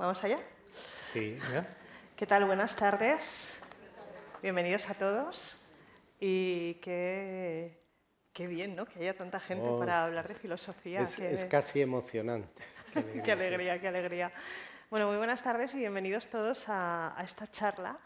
¿Vamos allá? Sí, ¿ya? ¿Qué tal? Buenas tardes. Bienvenidos a todos. Y qué bien, ¿no? Que haya tanta gente para hablar de filosofía. Es casi emocionante. Qué alegría, qué alegría. Bueno, muy buenas tardes y bienvenidos todos a esta charla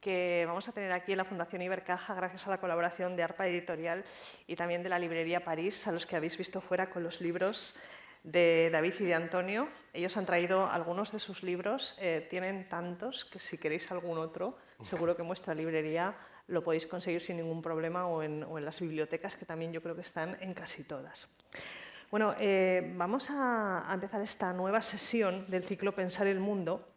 que vamos a tener aquí en la Fundación Ibercaja gracias a la colaboración de ARPA Editorial y también de la Librería París, a los que habéis visto fuera con los libros de David y de Antonio. Ellos han traído algunos de sus libros, tienen tantos que si queréis algún otro, seguro que en vuestra librería lo podéis conseguir sin ningún problema o en las bibliotecas, que también yo creo que están en casi todas. Bueno, vamos a empezar esta nueva sesión del ciclo Pensar el Mundo,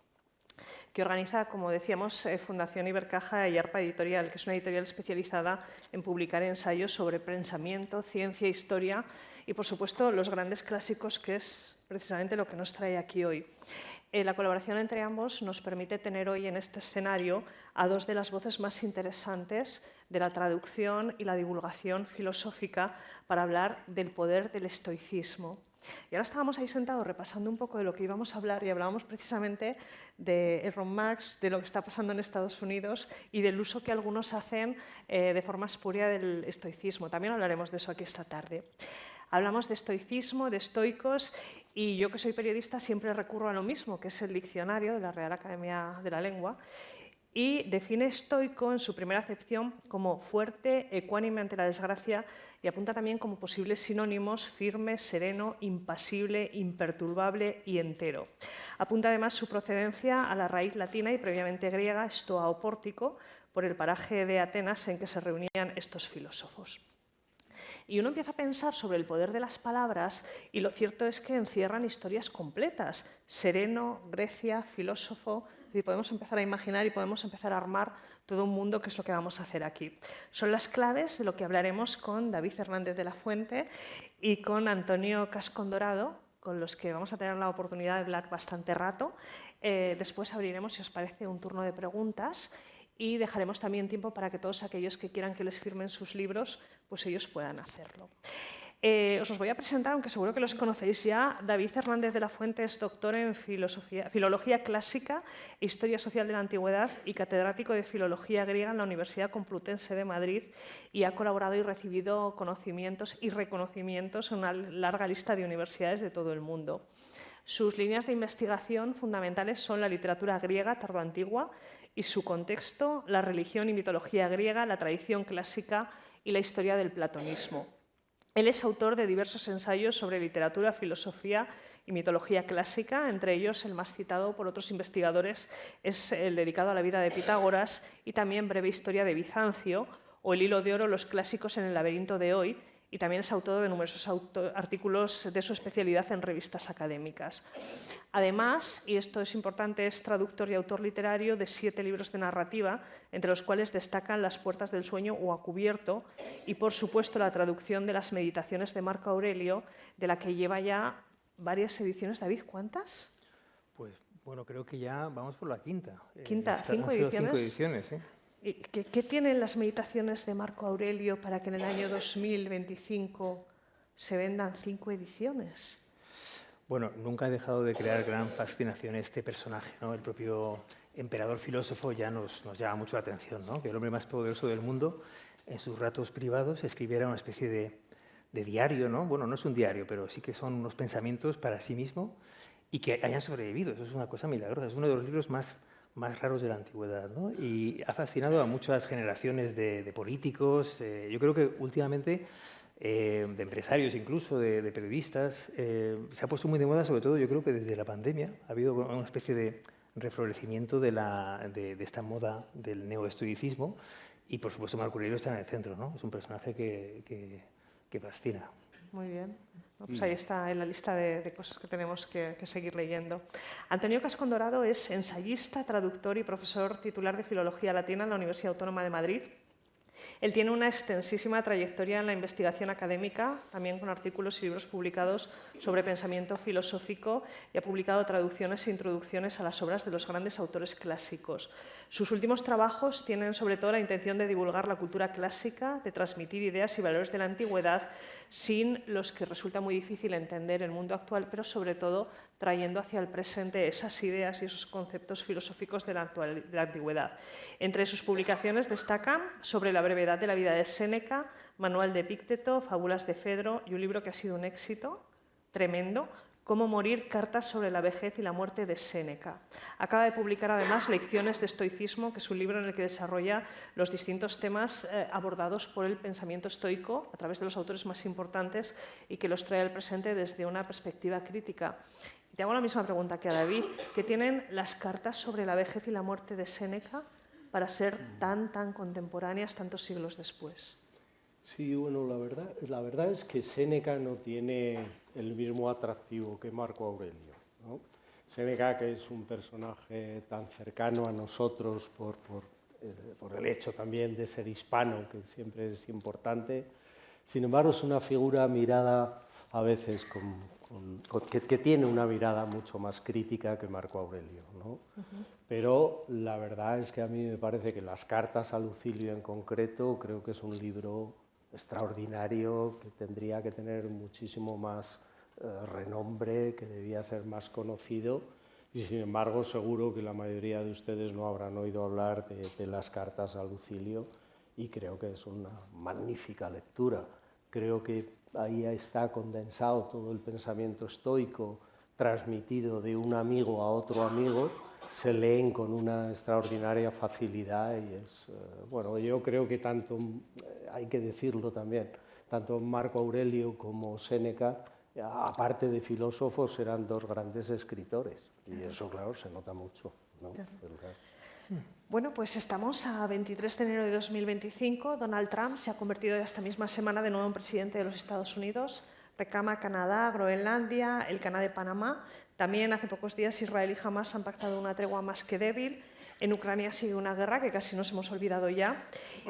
que organiza, como decíamos, Fundación Ibercaja y ARPA Editorial, que es una editorial especializada en publicar ensayos sobre pensamiento, ciencia, historia y, por supuesto, los grandes clásicos, que es precisamente lo que nos trae aquí hoy. La colaboración entre ambos nos permite tener hoy en este escenario a dos de las voces más interesantes de la traducción y la divulgación filosófica para hablar del poder del estoicismo. Y ahora estábamos ahí sentados repasando un poco de lo que íbamos a hablar y hablábamos precisamente de Elon Musk, de lo que está pasando en Estados Unidos y del uso que algunos hacen de forma espuria del estoicismo. También hablaremos de eso aquí esta tarde. Hablamos de estoicismo, de estoicos, y yo que soy periodista siempre recurro a lo mismo, que es el diccionario de la Real Academia de la Lengua, y define estoico en su primera acepción como fuerte, ecuánime ante la desgracia, y apunta también como posibles sinónimos firme, sereno, impasible, imperturbable y entero. Apunta además su procedencia a la raíz latina y previamente griega, estoa o pórtico, por el paraje de Atenas en que se reunían estos filósofos. Y uno empieza a pensar sobre el poder de las palabras y lo cierto es que encierran historias completas. Sereno, Grecia, filósofo, y podemos empezar a imaginar y podemos empezar a armar todo un mundo, que es lo que vamos a hacer aquí. Son las claves de lo que hablaremos con David Hernández de la Fuente y con Antonio Cascondorado, con los que vamos a tener la oportunidad de hablar bastante rato. Después abriremos, si os parece, un turno de preguntas y dejaremos también tiempo para que todos aquellos que quieran que les firmen sus libros, pues ellos puedan hacerlo. Os los voy a presentar, aunque seguro que los conocéis ya. David Hernández de la Fuente es doctor en Filología Clásica e Historia Social de la Antigüedad y catedrático de Filología Griega en la Universidad Complutense de Madrid y ha colaborado y recibido conocimientos y reconocimientos en una larga lista de universidades de todo el mundo. Sus líneas de investigación fundamentales son la literatura griega tardoantigua y su contexto, la religión y mitología griega, la tradición clásica y la historia del platonismo. Él es autor de diversos ensayos sobre literatura, filosofía y mitología clásica, entre ellos el más citado por otros investigadores es el dedicado a la vida de Pitágoras y también Breve historia de Bizancio o El hilo de oro, los clásicos en el laberinto de hoy, y también es autor de numerosos artículos de su especialidad en revistas académicas. Además, y esto es importante, es traductor y autor literario de 7 libros de narrativa, entre los cuales destacan Las puertas del sueño o A cubierto y, por supuesto, la traducción de las Meditaciones de Marco Aurelio, de la que lleva ya varias ediciones. David, ¿cuántas? Pues bueno, creo que ya vamos por la quinta. ¿Quinta? ¿5 ediciones? 5 ediciones, sí. ¿Qué tienen las Meditaciones de Marco Aurelio para que en el año 2025 se vendan 5 ediciones? Bueno, nunca ha dejado de crear gran fascinación este personaje, ¿no? El propio emperador filósofo ya nos llama mucho la atención, ¿no? Que el hombre más poderoso del mundo, en sus ratos privados, escribiera una especie de diario, ¿no? Bueno, no es un diario, pero sí que son unos pensamientos para sí mismo y que hayan sobrevivido. Eso es una cosa milagrosa. Es uno de los libros más raros de la antigüedad, ¿no? Y ha fascinado a muchas generaciones de políticos. Yo creo que últimamente de empresarios, incluso de periodistas, se ha puesto muy de moda, sobre todo yo creo que desde la pandemia ha habido una especie de reflorecimiento de esta moda del neoestoicismo y por supuesto Marco Aurelio está en el centro, ¿no? Es un personaje que fascina. Muy bien. Pues ahí está en la lista de cosas que tenemos que seguir leyendo. Antonio Cascondorado es ensayista, traductor y profesor titular de Filología Latina en la Universidad Autónoma de Madrid. Él tiene una extensísima trayectoria en la investigación académica, también con artículos y libros publicados sobre pensamiento filosófico, y ha publicado traducciones e introducciones a las obras de los grandes autores clásicos. Sus últimos trabajos tienen sobre todo la intención de divulgar la cultura clásica, de transmitir ideas y valores de la antigüedad, sin los que resulta muy difícil entender el mundo actual, pero sobre todo trayendo hacia el presente esas ideas y esos conceptos filosóficos de la antigüedad. Entre sus publicaciones destacan Sobre la brevedad de la vida de Séneca, Manual de Epícteto, Fábulas de Fedro y un libro que ha sido un éxito tremendo, Cómo morir, cartas sobre la vejez y la muerte de Séneca. Acaba de publicar además Lecciones de estoicismo, que es un libro en el que desarrolla los distintos temas abordados por el pensamiento estoico a través de los autores más importantes y que los trae al presente desde una perspectiva crítica. Te hago la misma pregunta que a David. ¿Qué tienen las cartas sobre la vejez y la muerte de Séneca para ser tan contemporáneas tantos siglos después? Sí, bueno, la verdad es que Séneca no tiene el mismo atractivo que Marco Aurelio, ¿no? Séneca, que es un personaje tan cercano a nosotros por el hecho también de ser hispano, que siempre es importante, sin embargo es una figura mirada a veces que tiene una mirada mucho más crítica que Marco Aurelio, ¿no? Pero la verdad es que a mí me parece que las cartas a Lucilio en concreto creo que es un libro extraordinario, que tendría que tener muchísimo más renombre, que debía ser más conocido, y sin embargo seguro que la mayoría de ustedes no habrán oído hablar de las cartas a Lucilio, y creo que es una magnífica lectura. Creo que ahí está condensado todo el pensamiento estoico, transmitido de un amigo a otro amigo, se leen con una extraordinaria facilidad y es, bueno, yo creo que tanto, hay que decirlo también, tanto Marco Aurelio como Séneca, aparte de filósofos, eran dos grandes escritores y eso, claro, se nota mucho, ¿no? Claro. Bueno, pues estamos a 23 de enero de 2025. Donald Trump se ha convertido esta misma semana de nuevo en presidente de los Estados Unidos. Reclama Canadá, Groenlandia, el Canal de Panamá. También hace pocos días Israel y Hamás han pactado una tregua más que débil. En Ucrania sigue una guerra que casi nos hemos olvidado ya.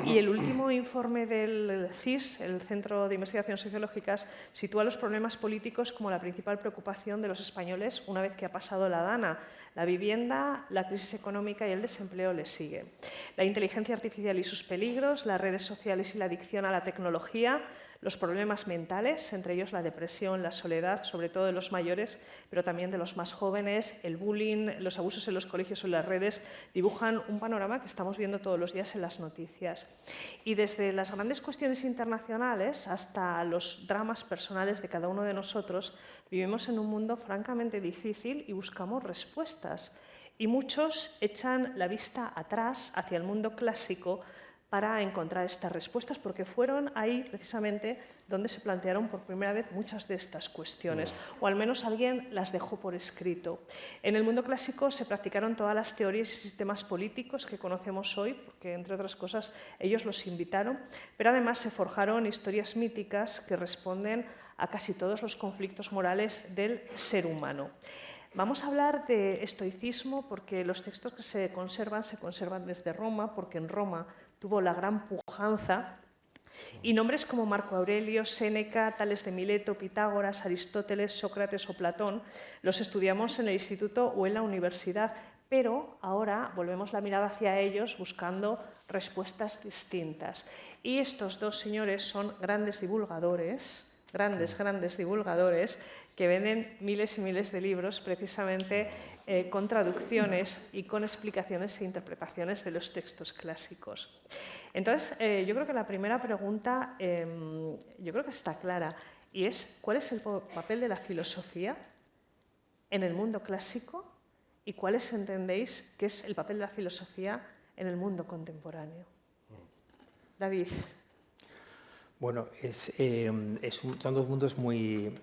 Y el último informe del CIS, el Centro de Investigaciones Sociológicas, sitúa los problemas políticos como la principal preocupación de los españoles una vez que ha pasado la Dana. La vivienda, la crisis económica y el desempleo le sigue. La inteligencia artificial y sus peligros, las redes sociales y la adicción a la tecnología, los problemas mentales, entre ellos la depresión, la soledad, sobre todo de los mayores, pero también de los más jóvenes, el bullying, los abusos en los colegios o en las redes, dibujan un panorama que estamos viendo todos los días en las noticias. Y desde las grandes cuestiones internacionales hasta los dramas personales de cada uno de nosotros, vivimos en un mundo francamente difícil y buscamos respuestas. Y muchos echan la vista atrás hacia el mundo clásico para encontrar estas respuestas, porque fueron ahí precisamente donde se plantearon por primera vez muchas de estas cuestiones, o al menos alguien las dejó por escrito. En el mundo clásico se practicaron todas las teorías y sistemas políticos que conocemos hoy, porque entre otras cosas ellos los invitaron, pero además se forjaron historias míticas que responden a casi todos los conflictos morales del ser humano. Vamos a hablar de estoicismo porque los textos que se conservan desde Roma, porque en Roma tuvo la gran pujanza, y nombres como Marco Aurelio, Séneca, Tales de Mileto, Pitágoras, Aristóteles, Sócrates o Platón los estudiamos en el instituto o en la universidad, pero ahora volvemos la mirada hacia ellos buscando respuestas distintas. Y estos dos señores son grandes divulgadores, grandes divulgadores, que venden miles y miles de libros precisamente con traducciones y con explicaciones e interpretaciones de los textos clásicos. Entonces, yo creo que la primera pregunta yo creo que está clara, y es ¿cuál es el papel de la filosofía en el mundo clásico y cuáles entendéis que es el papel de la filosofía en el mundo contemporáneo? David. Bueno, son dos mundos muy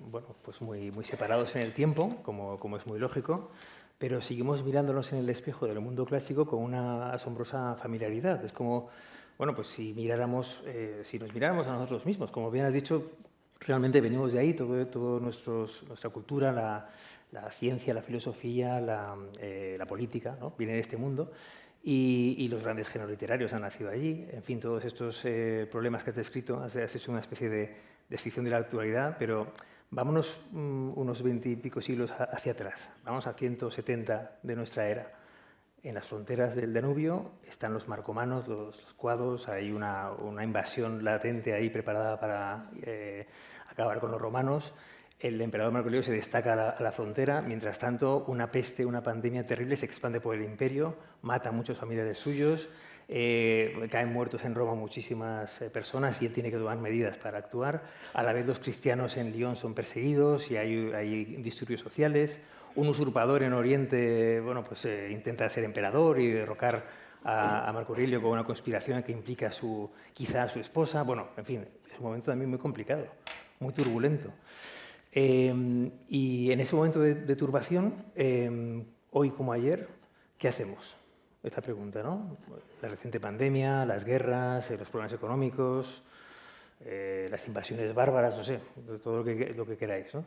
separados en el tiempo, como es muy lógico, pero seguimos mirándonos en el espejo del mundo clásico con una asombrosa familiaridad. Es como, bueno, pues si nos miráramos a nosotros mismos, como bien has dicho, realmente venimos de ahí, todo nuestra cultura, la ciencia, la filosofía, la política, ¿no? Viene de este mundo. y los grandes géneros literarios han nacido allí. En fin, todos estos problemas que has descrito, has hecho una especie de descripción de la actualidad, pero vámonos unos 20 y pico siglos hacia atrás. Vamos a 170 de nuestra era. En las fronteras del Danubio están los marcomanos, los cuados, hay una invasión latente ahí preparada para acabar con los romanos. El emperador Marco Aurelio se destaca a la frontera, mientras tanto una peste, una pandemia terrible se expande por el imperio, mata a muchos familiares suyos, caen muertos en Roma muchísimas personas y él tiene que tomar medidas para actuar. A la vez los cristianos en Lyon son perseguidos y hay disturbios sociales. Un usurpador en Oriente intenta ser emperador y derrocar a Marco Aurelio con una conspiración que implica quizá a su esposa. Bueno, en fin, es un momento también muy complicado, muy turbulento. Y en ese momento de turbación, hoy como ayer, ¿qué hacemos? Es la pregunta, ¿no? La reciente pandemia, las guerras, los problemas económicos, las invasiones bárbaras, no sé, todo lo que queráis, ¿no?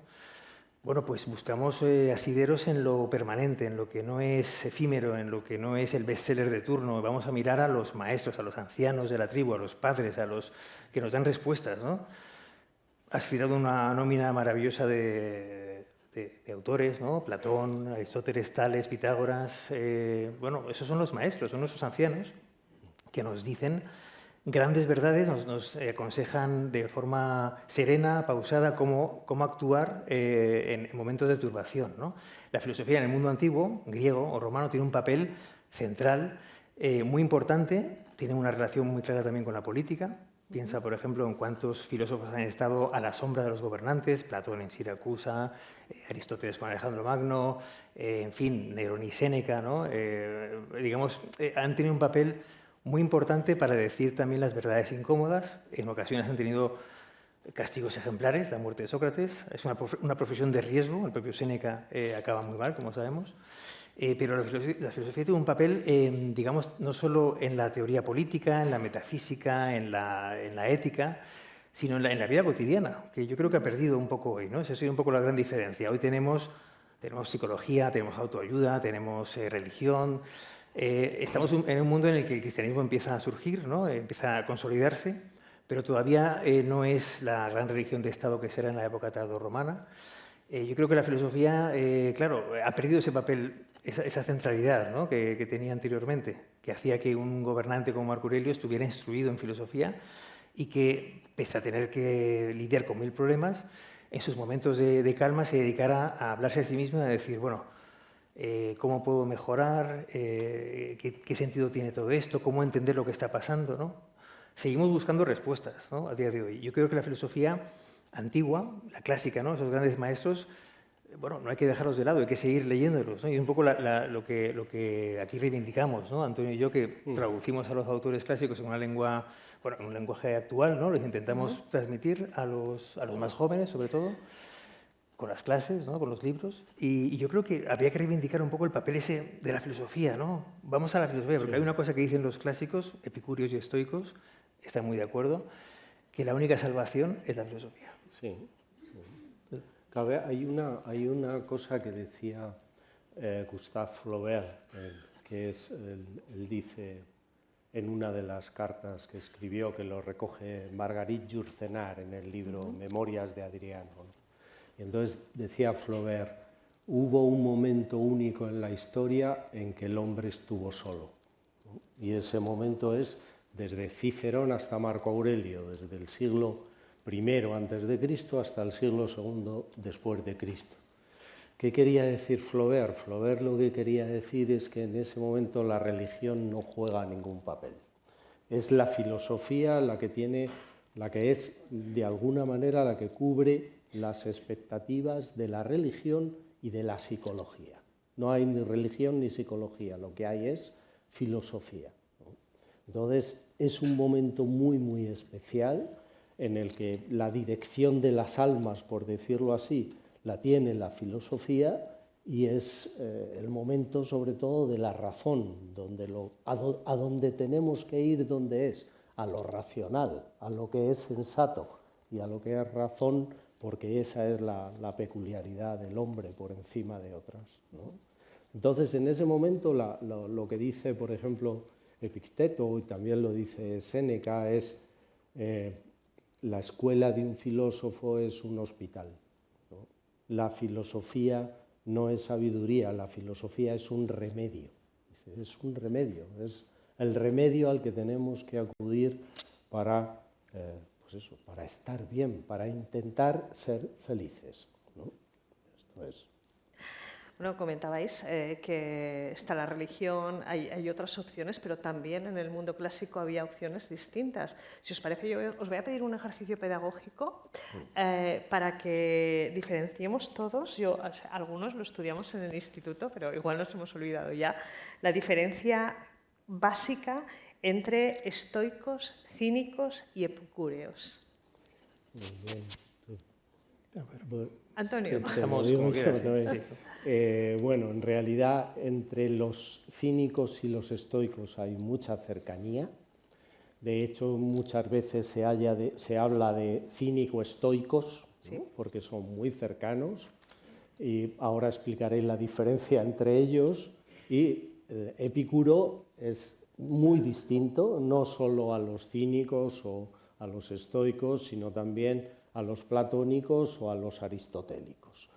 Bueno, pues buscamos asideros en lo permanente, en lo que no es efímero, en lo que no es el bestseller de turno. Vamos a mirar a los maestros, a los ancianos de la tribu, a los padres, a los que nos dan respuestas, ¿no? Has citado una nómina maravillosa de autores, ¿no? Platón, Aristóteles, Tales, Pitágoras. Bueno, esos son los maestros, son esos ancianos que nos dicen grandes verdades, nos aconsejan de forma serena, pausada, cómo actuar en momentos de turbación, ¿no? La filosofía en el mundo antiguo, griego o romano, tiene un papel central muy importante, tiene una relación muy clara también con la política. Piensa, por ejemplo, en cuántos filósofos han estado a la sombra de los gobernantes, Platón en Siracusa, Aristóteles con Alejandro Magno, en fin, Nerón y Séneca, ¿no? Han tenido un papel muy importante para decir también las verdades incómodas. En ocasiones han tenido castigos ejemplares, la muerte de Sócrates. Es una profesión de riesgo, el propio Séneca acaba muy mal, como sabemos. Pero la filosofía tiene un papel, digamos, no solo en la teoría política, en la metafísica, en la ética, sino en la vida cotidiana, que yo creo que ha perdido un poco hoy, ¿no? Esa es un poco la gran diferencia. Hoy tenemos psicología, tenemos autoayuda, tenemos religión. Estamos en un mundo en el que el cristianismo empieza a surgir, ¿no? Empieza a consolidarse, pero todavía no es la gran religión de Estado que será en la época tardorromana. Yo creo que la filosofía, claro, ha perdido ese papel, esa centralidad, ¿no? que tenía anteriormente, que hacía que un gobernante como Marco Aurelio estuviera instruido en filosofía y que, pese a tener que lidiar con 1000 problemas, en sus momentos de calma se dedicara a hablarse a sí mismo y a decir, bueno, ¿cómo puedo mejorar? ¿Qué sentido tiene todo esto? ¿Cómo entender lo que está pasando? ¿No? Seguimos buscando respuestas, ¿no? A día de hoy. Yo creo que la filosofía antigua, la clásica, ¿no? Esos grandes maestros, bueno, no hay que dejarlos de lado, hay que seguir leyéndolos, ¿no? Y es un poco lo que aquí reivindicamos, ¿no? Antonio y yo, que traducimos a los autores clásicos en una lengua, bueno, en un lenguaje actual, ¿no? Les intentamos transmitir a los más jóvenes, sobre todo, con las clases, ¿no? Con los libros. Y yo creo que habría que reivindicar un poco el papel ese de la filosofía, ¿no? Vamos a la filosofía, porque hay una cosa que dicen los clásicos, epicúreos y estoicos, están muy de acuerdo, que la única salvación es la filosofía. Sí. Claro, hay una cosa que decía Gustave Flaubert, que es, él dice en una de las cartas que escribió, que lo recoge Marguerite Yourcenar en el libro Memorias de Adriano, ¿no? Y entonces decía Flaubert, hubo un momento único en la historia en que el hombre estuvo solo, ¿no? Y ese momento es desde Cicerón hasta Marco Aurelio, desde el siglo I antes de Cristo hasta el siglo II después de Cristo. ¿Qué quería decir Flaubert? Flaubert lo que quería decir es que en ese momento la religión no juega ningún papel. Es la filosofía la que es de alguna manera la que cubre las expectativas de la religión y de la psicología. No hay ni religión ni psicología, lo que hay es filosofía, ¿no? Entonces es un momento muy, muy especial en el que la dirección de las almas, por decirlo así, la tiene la filosofía y es el momento sobre todo de la razón, a donde tenemos que ir, donde es, a lo racional, a lo que es sensato y a lo que es razón, porque esa es la peculiaridad del hombre por encima de otras, ¿no? Entonces, en ese momento, lo que dice, por ejemplo, Epicteto, y también lo dice Séneca, es la escuela de un filósofo es un hospital, ¿no? La filosofía no es sabiduría, la filosofía es un remedio. Dice, es un remedio, es el remedio al que tenemos que acudir para, pues eso, para estar bien, para intentar ser felices, ¿no? Esto es. Bueno, comentabais que está la religión, hay otras opciones, pero también en el mundo clásico había opciones distintas. Si os parece, yo os voy a pedir un ejercicio pedagógico para que diferenciemos todos. O sea, algunos lo estudiamos en el instituto, pero igual nos hemos olvidado ya. La diferencia básica entre estoicos, cínicos y epicúreos. Muy bien. Antonio. Bueno, en realidad entre los cínicos y los estoicos hay mucha cercanía. De hecho, muchas veces se habla de cínico-estoicos, ¿sí? ¿No? Porque son muy cercanos. Y ahora explicaré la diferencia entre ellos. Y Epicuro es muy distinto, no solo a los cínicos o a los estoicos, sino también a los platónicos o a los aristotélicos.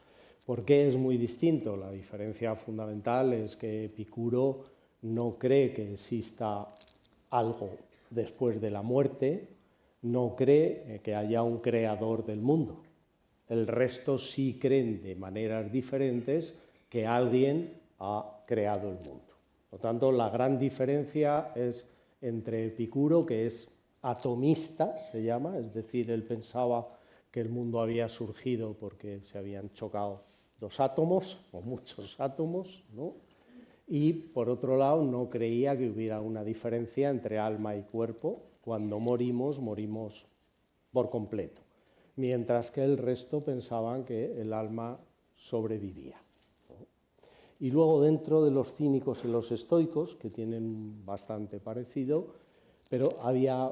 ¿Por qué es muy distinto? La diferencia fundamental es que Epicuro no cree que exista algo después de la muerte, no cree que haya un creador del mundo. El resto sí creen de maneras diferentes que alguien ha creado el mundo. Por lo tanto, la gran diferencia es entre Epicuro, que es atomista, se llama, es decir, él pensaba que el mundo había surgido porque se habían chocado dos átomos o muchos átomos, ¿no? Y por otro lado no creía que hubiera una diferencia entre alma y cuerpo. Cuando morimos, morimos por completo, mientras que el resto pensaban que el alma sobrevivía, ¿no? Y luego dentro de los cínicos y los estoicos, que tienen bastante parecido, pero había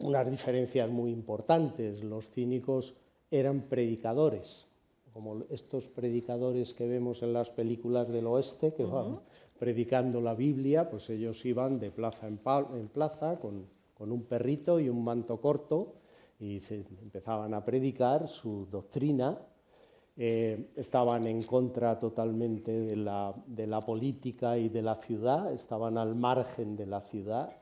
unas diferencias muy importantes. Los cínicos eran predicadores, como estos predicadores que vemos en las películas del oeste, que van predicando la Biblia, pues ellos iban de plaza en plaza con un perrito y un manto corto y se empezaban a predicar su doctrina. Estaban en contra totalmente de la política y de la ciudad, estaban al margen de la ciudad.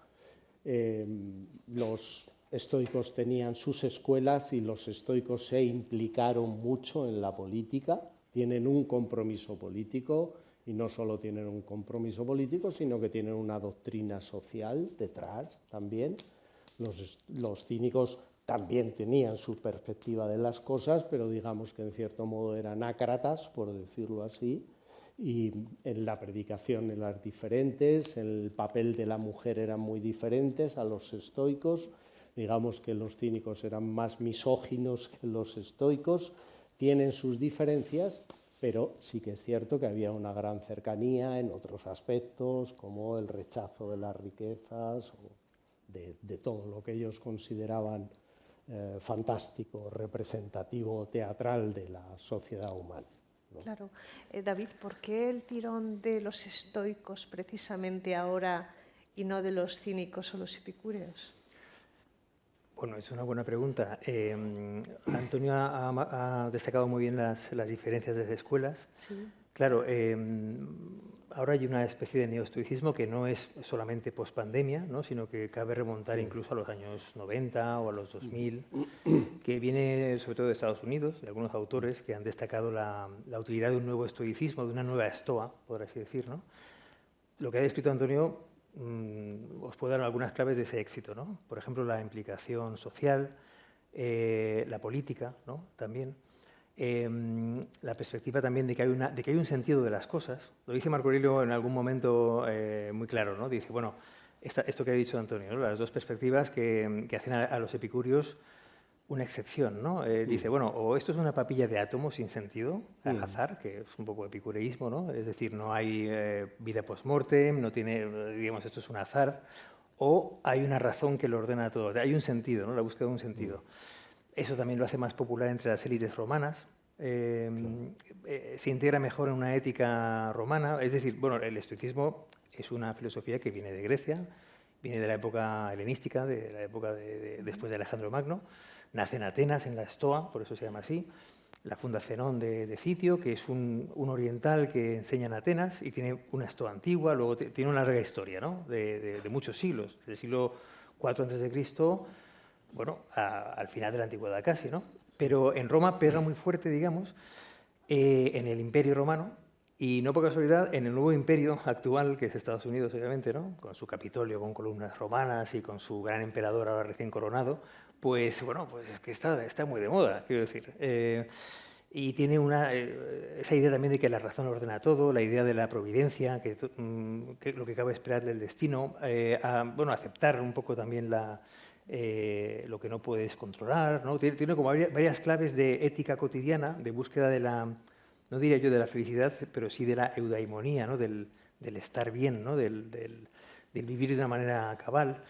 Los estoicos tenían sus escuelas y los estoicos se implicaron mucho en la política, tienen un compromiso político y no solo tienen un compromiso político, sino que tienen una doctrina social detrás también. Los cínicos también tenían su perspectiva de las cosas, pero digamos que en cierto modo eran ácratas, por decirlo así, y en la predicación eran diferentes, el papel de la mujer eran muy diferentes a los estoicos. Digamos que los cínicos eran más misóginos que los estoicos, tienen sus diferencias, pero sí que es cierto que había una gran cercanía en otros aspectos, como el rechazo de las riquezas, o de todo lo que ellos consideraban fantástico, representativo, teatral de la sociedad humana, ¿no? Claro. David, ¿por qué el tirón de los estoicos precisamente ahora y no de los cínicos o los epicúreos? Bueno, es una buena pregunta. Antonio ha destacado muy bien las diferencias de las escuelas. Sí. Claro, ahora hay una especie de neoestoicismo que no es solamente pospandemia, ¿no? Sino que cabe remontar incluso a los años 90 o a los 2000, que viene sobre todo de Estados Unidos, de algunos autores que han destacado la utilidad de un nuevo estoicismo, de una nueva estoa, por así decir, ¿no? Lo que ha descrito Antonio os puedo dar algunas claves de ese éxito, ¿no? Por ejemplo, la implicación social, la política, ¿no? También. La perspectiva también de que hay un sentido de las cosas. Lo dice Marco Aurelio en algún momento muy claro, ¿no? Dice, bueno, esto que ha dicho Antonio, ¿no? Las dos perspectivas que hacen a los epicúreos una excepción, ¿no? Dice, bueno, o esto es una papilla de átomos sin sentido, al azar, que es un poco epicureísmo, ¿no? Es decir, no hay vida post-mortem, no tiene, digamos, esto es un azar, o hay una razón que lo ordena todo, hay un sentido, ¿no? La búsqueda de un sentido. Eso también lo hace más popular entre las élites romanas, se integra mejor en una ética romana. Es decir, bueno, el estoicismo es una filosofía que viene de Grecia, viene de la época helenística, de la época después de Alejandro Magno. Nace en Atenas, en la Estoa, por eso se llama así. La funda Zenón de Citio, que es un oriental que enseña en Atenas y tiene una Estoa antigua, luego tiene una larga historia, ¿no? de muchos siglos, del siglo IV a.C., bueno, al final de la antigüedad casi, ¿no? Pero en Roma pega muy fuerte, digamos, en el Imperio Romano, y no por casualidad en el nuevo imperio actual, que es Estados Unidos, obviamente, ¿no? Con su Capitolio, con columnas romanas y con su gran emperador ahora recién coronado, pues bueno, pues es que está muy de moda, quiero decir. Y tiene esa idea también de que la razón ordena todo, la idea de la providencia, que lo que cabe esperar del destino, bueno, aceptar un poco también lo que no puedes controlar, ¿no? Tiene como varias claves de ética cotidiana, de búsqueda de no diría yo de la felicidad, pero sí de la eudaimonía, ¿no? Del estar bien, ¿no? Del vivir de una manera cabal,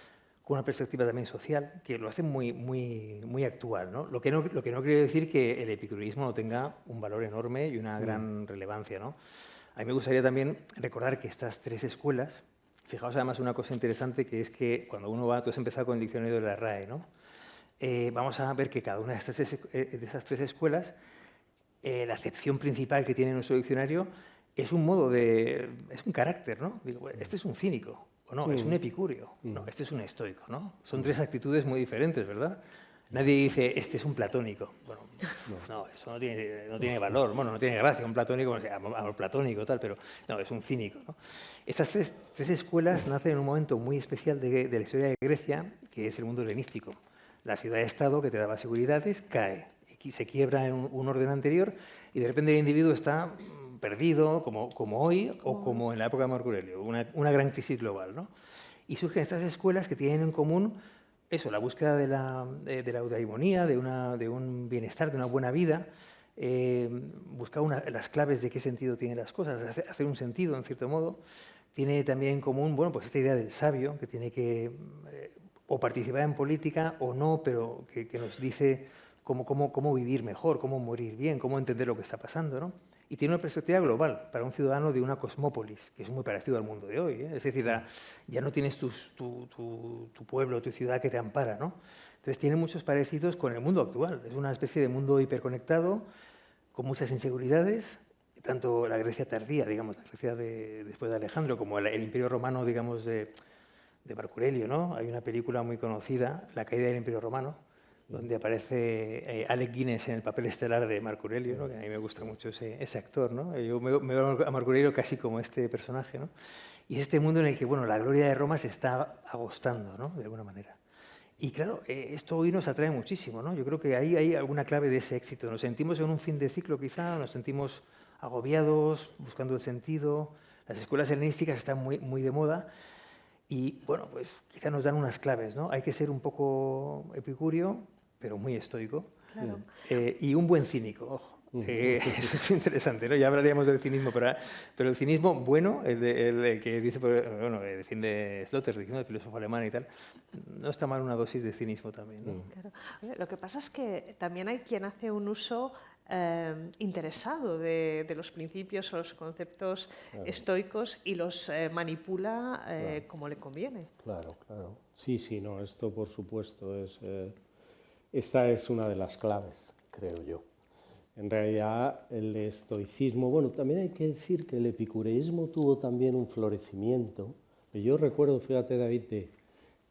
con una perspectiva también social, que lo hace muy actual, ¿no? Lo que no quiere decir que el epicureísmo no tenga un valor enorme y una gran relevancia, ¿no? A mí me gustaría también recordar que estas tres escuelas, fijaos además una cosa interesante, que es que cuando uno va, tú has empezado con el diccionario de la RAE, ¿no? Vamos a ver que cada una de esas tres escuelas, la acepción principal que tiene nuestro diccionario es un carácter, ¿no? Digo, este es un cínico, o no, es un epicúreo, no, este es un estoico, ¿no? Son tres actitudes muy diferentes, ¿verdad? Nadie dice, este es un platónico. Bueno, no, eso no tiene valor, bueno, no tiene gracia, un platónico, o sea, amor platónico, tal, pero no, es un cínico, ¿no? Estas tres escuelas nacen en un momento muy especial de la historia de Grecia, que es el mundo helenístico. La ciudad-estado que te daba seguridades cae, y se quiebra en un orden anterior, y de repente el individuo está perdido, como hoy, o como en la época de Marco Aurelio, una gran crisis global, ¿no? Y surgen estas escuelas que tienen en común eso, la búsqueda de la eudaimonía, de un bienestar, de una buena vida, buscar las claves de qué sentido tienen las cosas, hacer un sentido, en cierto modo. Tiene también en común, bueno, pues esta idea del sabio, que tiene que o participar en política o no, pero que nos dice cómo vivir mejor, cómo morir bien, cómo entender lo que está pasando, ¿no? Y tiene una perspectiva global para un ciudadano de una cosmópolis, que es muy parecido al mundo de hoy, ¿eh? Es decir, ya no tienes tu pueblo, tu ciudad que te ampara, ¿no? Entonces tiene muchos parecidos con el mundo actual. Es una especie de mundo hiperconectado, con muchas inseguridades, tanto la Grecia tardía, digamos, la Grecia después de Alejandro, como el Imperio Romano, digamos, de Marco Aurelio, ¿no? Hay una película muy conocida, La caída del Imperio Romano, donde aparece Alec Guinness en el papel estelar de Marco Aurelio, ¿no? Que a mí me gusta mucho ese actor, ¿no? Yo me veo a Marco Aurelio casi como este personaje, ¿no? Y es este mundo en el que, bueno, la gloria de Roma se está agostando, ¿no? De alguna manera. Y claro, esto hoy nos atrae muchísimo, ¿no? Yo creo que ahí hay alguna clave de ese éxito. Nos sentimos en un fin de ciclo quizá, nos sentimos agobiados, buscando el sentido. Las escuelas helenísticas están muy de moda. Y bueno, pues quizá nos dan unas claves, ¿no? Hay que ser un poco epicúreo, pero muy estoico, Claro. Y un buen cínico, ojo. Eso es interesante, ¿no? Ya hablaríamos del cinismo, pero el cinismo bueno, el que dice, bueno, defiende Sloterdijk, ¿no? El filósofo alemán y tal, no está mal una dosis de cinismo también, ¿no? Claro. Lo que pasa es que también hay quien hace un uso interesado de los principios o los conceptos estoicos y los manipula como le conviene. Claro. Sí, no, esto por supuesto esta es una de las claves, creo yo. En realidad el estoicismo, bueno, también hay que decir que el epicureísmo tuvo también un florecimiento. Yo recuerdo, fíjate David, de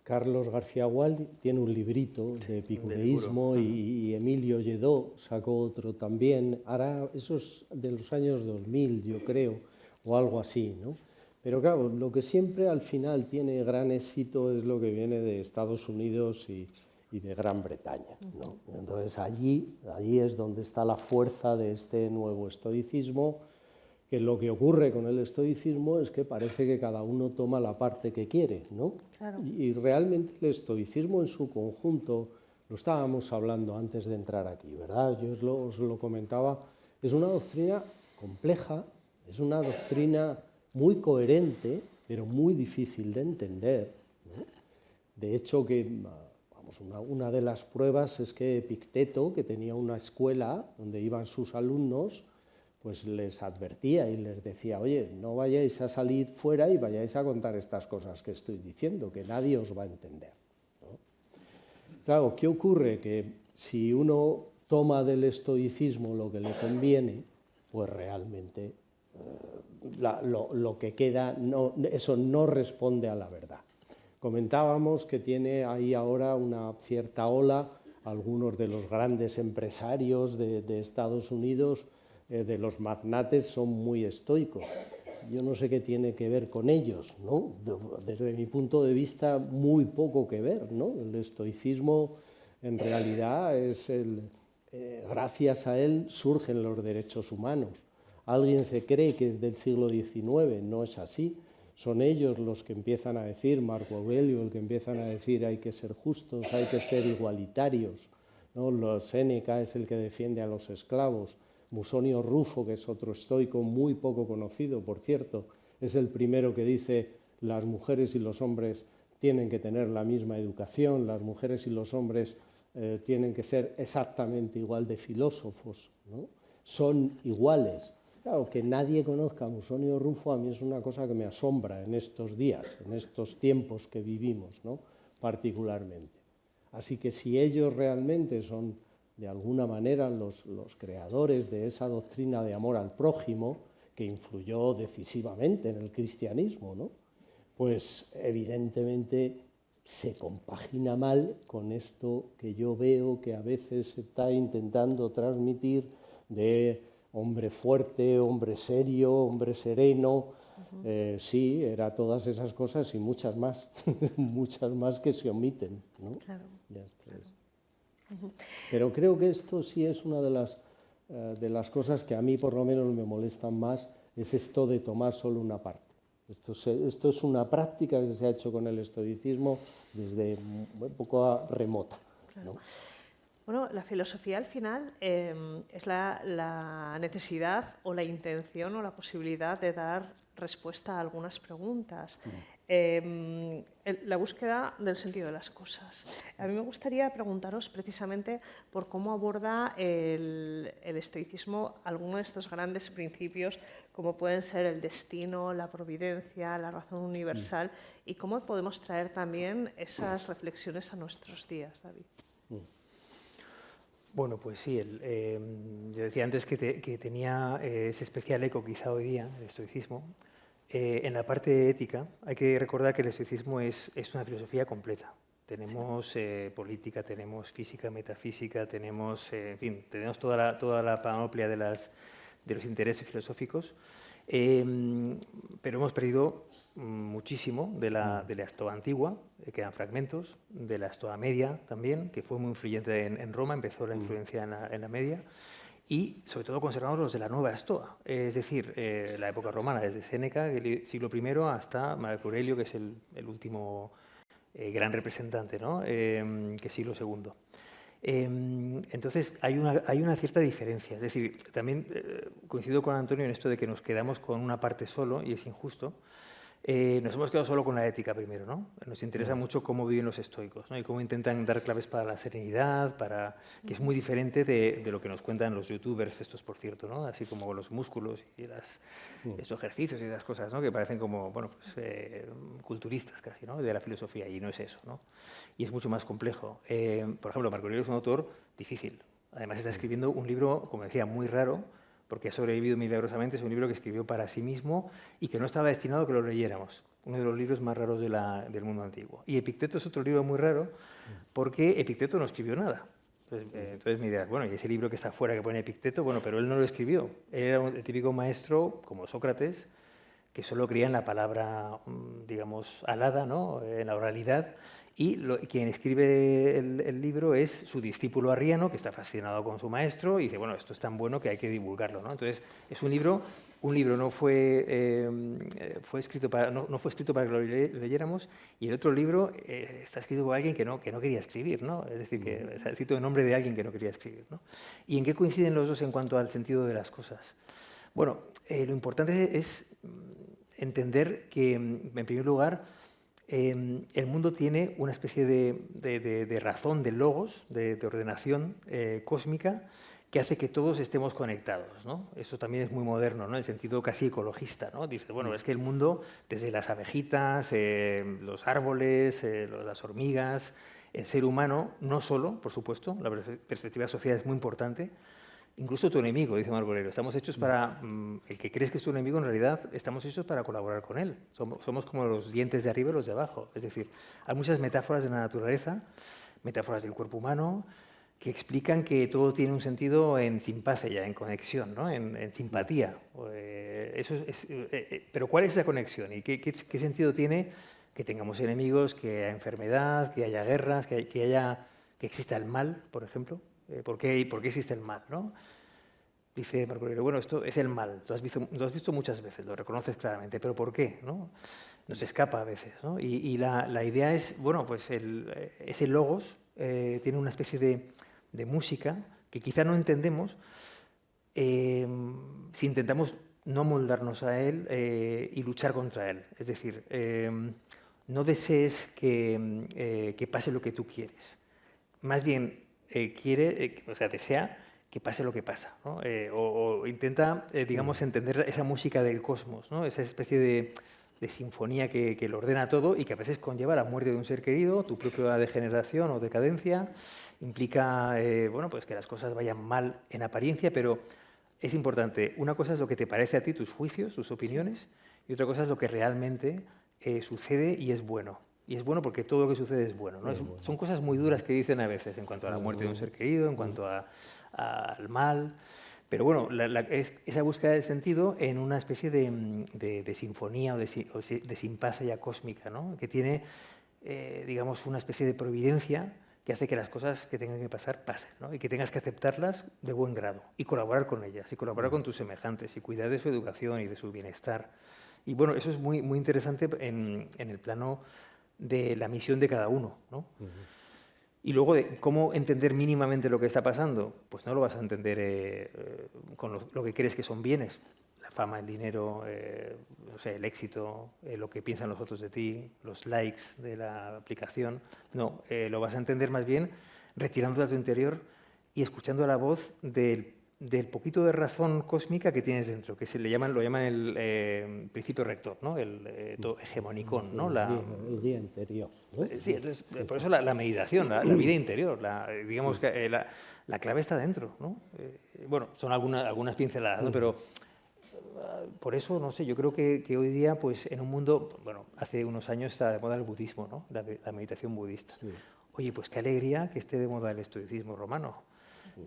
Carlos García Gual tiene un librito de epicureísmo y Emilio Lledó sacó otro también. Ahora, eso es de los años 2000, yo creo, o algo así, ¿no? Pero claro, lo que siempre al final tiene gran éxito es lo que viene de Estados Unidos y de Gran Bretaña, ¿no? Entonces allí es donde está la fuerza de este nuevo estoicismo, que lo que ocurre con el estoicismo es que parece que cada uno toma la parte que quiere, ¿no? Claro. Y realmente el estoicismo en su conjunto, lo estábamos hablando antes de entrar aquí, ¿verdad? Yo os lo comentaba, es una doctrina compleja, es una doctrina muy coherente, pero muy difícil de entender, ¿no? De hecho, Vamos, una de las pruebas es que Epicteto, que tenía una escuela donde iban sus alumnos, pues les advertía y les decía, oye, no vayáis a salir fuera y vayáis a contar estas cosas que estoy diciendo, que nadie os va a entender, ¿no? Claro, ¿qué ocurre? Que si uno toma del estoicismo lo que le conviene, pues realmente lo que queda, eso no responde a la verdad. Comentábamos que tiene ahí ahora una cierta ola, algunos de los grandes empresarios de Estados Unidos, de los magnates, son muy estoicos. Yo no sé qué tiene que ver con ellos, ¿no? Desde mi punto de vista, muy poco que ver, ¿no? El estoicismo en realidad es gracias a él surgen los derechos humanos. Alguien se cree que es del siglo XIX, no es así. Son ellos los que empiezan a decir, Marco Aurelio, el que empiezan a decir hay que ser justos, hay que ser igualitarios, ¿no? Séneca es el que defiende a los esclavos. Musonio Rufo, que es otro estoico muy poco conocido, por cierto, es el primero que dice las mujeres y los hombres tienen que tener la misma educación, las mujeres y los hombres tienen que ser exactamente igual de filósofos, ¿no? Son iguales. Claro, que nadie conozca a Musonio Rufo a mí es una cosa que me asombra en estos días, en estos tiempos que vivimos, ¿no? Particularmente. Así que si ellos realmente son de alguna manera los creadores de esa doctrina de amor al prójimo que influyó decisivamente en el cristianismo, ¿no? Pues evidentemente se compagina mal con esto que yo veo que a veces se está intentando transmitir de hombre fuerte, hombre serio, hombre sereno. Sí, era todas esas cosas y muchas más, muchas más que se omiten, ¿no? Claro. Ya está. Pero creo que esto sí es una de las cosas que a mí por lo menos me molestan más, es esto de tomar solo una parte. Esto es una práctica que se ha hecho con el estoicismo desde época remota, ¿no? Bueno, la filosofía al final es la necesidad o la intención o la posibilidad de dar respuesta a algunas preguntas. La búsqueda del sentido de las cosas. A mí me gustaría preguntaros precisamente por cómo aborda el estoicismo algunos de estos grandes principios, como pueden ser el destino, la providencia, la razón universal, y cómo podemos traer también esas reflexiones a nuestros días, David. Bueno, pues sí, yo decía antes que tenía ese especial eco quizá hoy día, el estoicismo. En la parte ética hay que recordar que el estoicismo es una filosofía completa. Tenemos política, tenemos física, metafísica, tenemos, en fin, tenemos toda la panoplia de los intereses filosóficos, pero hemos perdido muchísimo de la Estoa antigua, quedan fragmentos, de la Estoa media también, que fue muy influyente en Roma, empezó la influencia en la media, y sobre todo conservamos los de la nueva Estoa, es decir, la época romana, desde Séneca, del siglo I, hasta Marco Aurelio, que es el último gran representante, ¿no? Que es siglo II. Entonces hay una cierta diferencia, es decir, también coincido con Antonio en esto de que nos quedamos con una parte solo y es injusto. Nos hemos quedado solo con la ética primero, ¿no? Nos interesa mucho cómo viven los estoicos, ¿no? Y cómo intentan dar claves para la serenidad, que es muy diferente de lo que nos cuentan los youtubers estos, por cierto, ¿no? Así como los músculos y los ejercicios y las cosas, ¿no? Que parecen como, bueno, pues, culturistas casi, ¿no? De la filosofía, y no es eso, ¿no? Y es mucho más complejo. Por ejemplo, Marco Aurelio es un autor difícil. Además está escribiendo un libro, como decía, muy raro, porque ha sobrevivido milagrosamente. Es un libro que escribió para sí mismo y que no estaba destinado a que lo leyéramos. Uno de los libros más raros del mundo antiguo. Y Epicteto es otro libro muy raro porque Epicteto no escribió nada. Entonces me dirás, bueno, y ese libro que está fuera que pone Epicteto, bueno, pero él no lo escribió. Él era el típico maestro, como Sócrates, que solo creía en la palabra, digamos, alada, ¿no? En la oralidad. Y quien escribe el libro es su discípulo Arriano, que está fascinado con su maestro y dice, bueno, esto es tan bueno que hay que divulgarlo, ¿no? Entonces, es un libro no fue escrito para que lo leyéramos, y el otro libro está escrito por alguien que no quería escribir, ¿no? Es decir, que está escrito en nombre de alguien que no quería escribir, ¿no? ¿Y en qué coinciden los dos en cuanto al sentido de las cosas? Bueno, lo importante es entender que, en primer lugar, el mundo tiene una especie de razón, de logos, de ordenación cósmica, que hace que todos estemos conectados, ¿no? Eso también es muy moderno, ¿no? En el sentido casi ecologista, ¿no? Dice, bueno, es que el mundo, desde las abejitas, los árboles, las hormigas, el ser humano, no solo, por supuesto, la perspectiva social es muy importante, incluso tu enemigo, dice Marco Aurelio, estamos hechos para, el que crees que es tu enemigo, en realidad estamos hechos para colaborar con él. Somos como los dientes de arriba y los de abajo. Es decir, hay muchas metáforas de la naturaleza, metáforas del cuerpo humano, que explican que todo tiene un sentido en simpatia, en conexión, ¿no? en simpatía. Pero ¿cuál es esa conexión? ¿Y qué sentido tiene que tengamos enemigos, que haya enfermedad, que haya guerras, que exista el mal, por ejemplo? ¿Por qué existe el mal, ¿no? Dice Marco Aurelio, bueno, esto es el mal, lo has visto muchas veces, lo reconoces claramente, pero ¿por qué? ¿No? Nos escapa a veces, ¿no? Y la idea es, bueno, pues ese logos tiene una especie de música que quizá no entendemos si intentamos no moldarnos a él y luchar contra él. Es decir, no desees que pase lo que tú quieres. Más bien, desea que pase lo que pasa, ¿no? O intenta, digamos, entender esa música del cosmos, ¿no? Esa especie de sinfonía que lo ordena todo y que a veces conlleva la muerte de un ser querido, tu propia degeneración o decadencia, implica bueno, pues que las cosas vayan mal en apariencia, pero es importante. Una cosa es lo que te parece a ti, tus juicios, tus opiniones, y otra cosa es lo que realmente sucede y es bueno. Y es bueno porque todo lo que sucede es bueno, ¿no? Son cosas muy duras que dicen a veces en cuanto a la muerte de un ser querido, en cuanto al mal. Pero bueno, es esa búsqueda del sentido en una especie de sinfonía o de simpatia cósmica, ¿no? Que tiene, digamos, una especie de providencia que hace que las cosas que tengan que pasar pasen, ¿no? Y que tengas que aceptarlas de buen grado y colaborar con ellas, y colaborar con tus semejantes, y cuidar de su educación y de su bienestar. Y bueno, eso es muy, muy interesante en el plano de la misión de cada uno, ¿no? Y luego, de cómo entender mínimamente lo que está pasando, pues no lo vas a entender con lo que crees que son bienes. La fama, el dinero, no sé, el éxito, lo que piensan los otros de ti, los likes de la aplicación. No, lo vas a entender más bien retirándote a tu interior y escuchando la voz del poquito de razón cósmica que tienes dentro, que lo llaman el principio rector, ¿no? El hegemonicón, ¿no? El día interior, ¿no? Sí, entonces, por eso la meditación, la vida interior, digamos que la clave está dentro, ¿no? Bueno, son algunas pinceladas, ¿no? Pero por eso, no sé, yo creo que hoy día, pues en un mundo, bueno, hace unos años está de moda el budismo, ¿no? La meditación budista. Sí. Oye, pues qué alegría que esté de moda el estoicismo romano,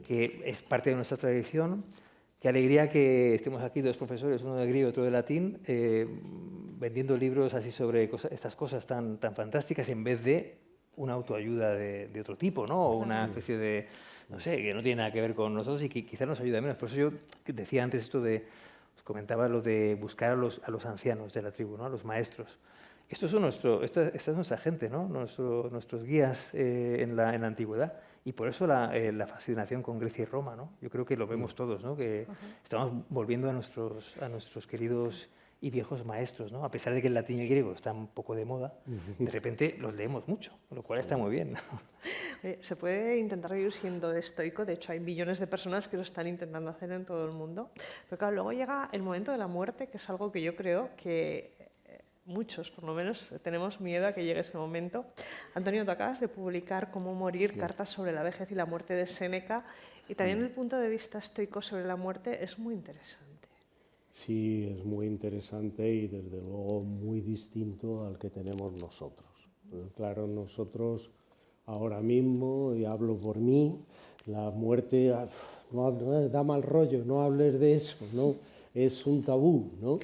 que es parte de nuestra tradición. Qué alegría que estemos aquí dos profesores, uno de griego y otro de latín, vendiendo libros así sobre estas cosas tan fantásticas en vez de una autoayuda de otro tipo, ¿no? O una especie de, no sé, que no tiene nada que ver con nosotros y que quizás nos ayuda menos. Por eso yo decía antes esto os comentaba lo de buscar a los ancianos de la tribu, ¿no? A los maestros. Esta es nuestra gente, ¿no? Nuestros guías en la antigüedad. Y por eso la fascinación con Grecia y Roma, ¿no? Yo creo que lo vemos todos, ¿no? Que estamos volviendo a nuestros queridos y viejos maestros, ¿no? A pesar de que el latín y el griego están un poco de moda, de repente los leemos mucho, lo cual está muy bien. Se puede intentar vivir siendo estoico, de hecho hay millones de personas que lo están intentando hacer en todo el mundo, pero claro, luego llega el momento de la muerte, que es algo que yo creo que muchos, por lo menos, tenemos miedo a que llegue ese momento. Antonio, tú acabas de publicar Cómo morir, cartas sobre la vejez y la muerte de Séneca, y también el punto de vista estoico sobre la muerte es muy interesante. Sí, es muy interesante y desde luego muy distinto al que tenemos nosotros. Claro, nosotros ahora mismo, y hablo por mí, la muerte no da mal rollo, no hables de eso, ¿no? Es un tabú, ¿no?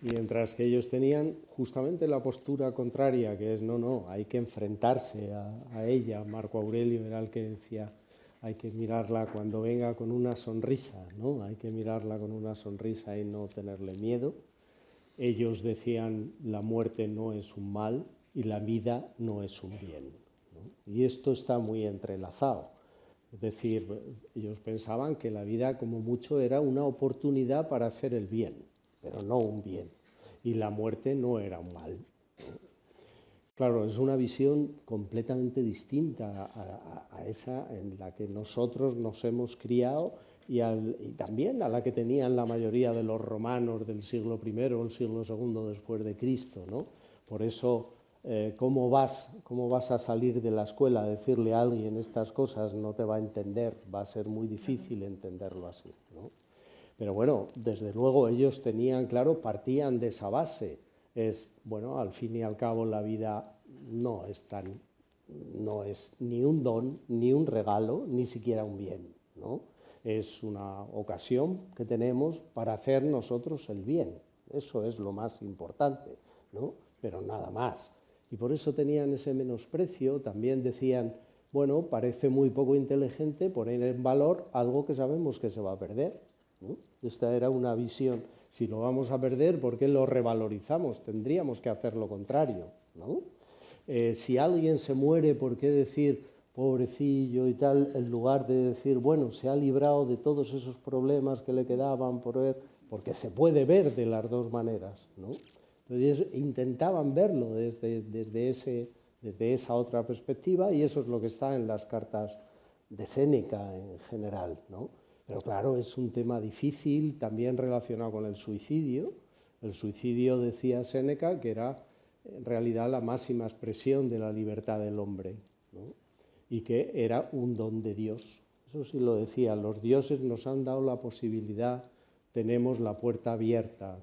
Mientras que ellos tenían justamente la postura contraria, que es no, hay que enfrentarse a ella. Marco Aurelio era el que decía, hay que mirarla cuando venga con una sonrisa, ¿no? Hay que mirarla con una sonrisa y no tenerle miedo. Ellos decían, la muerte no es un mal y la vida no es un bien, ¿no? Y esto está muy entrelazado. Es decir, ellos pensaban que la vida como mucho era una oportunidad para hacer el bien, pero no un bien. Y la muerte no era un mal. Claro, es una visión completamente distinta a esa en la que nosotros nos hemos criado y también a la que tenían la mayoría de los romanos del siglo I o el siglo II después de Cristo, ¿no? Por eso, ¿cómo vas a salir de la escuela a decirle a alguien estas cosas? No te va a entender, va a ser muy difícil entenderlo así, ¿no? Pero bueno, desde luego ellos tenían, claro, partían de esa base. Bueno, al fin y al cabo la vida no es ni un don, ni un regalo, ni siquiera un bien, ¿no? Es una ocasión que tenemos para hacer nosotros el bien. Eso es lo más importante, ¿no? Pero nada más. Y por eso tenían ese menosprecio. También decían, bueno, parece muy poco inteligente poner en valor algo que sabemos que se va a perder, ¿no? Esta era una visión. Si lo vamos a perder, ¿por qué lo revalorizamos? Tendríamos que hacer lo contrario, ¿no? Si alguien se muere, ¿por qué decir pobrecillo y tal, en lugar de decir, bueno, se ha librado de todos esos problemas que le quedaban por ver? Porque se puede ver de las dos maneras, ¿no? Entonces intentaban verlo desde esa otra perspectiva, y eso es lo que está en las cartas de Séneca en general, ¿no? Pero claro, es un tema difícil, también relacionado con el suicidio. El suicidio, decía Séneca, que era en realidad la máxima expresión de la libertad del hombre, ¿no? Y que era un don de Dios. Eso sí lo decía, los dioses nos han dado la posibilidad, tenemos la puerta abierta,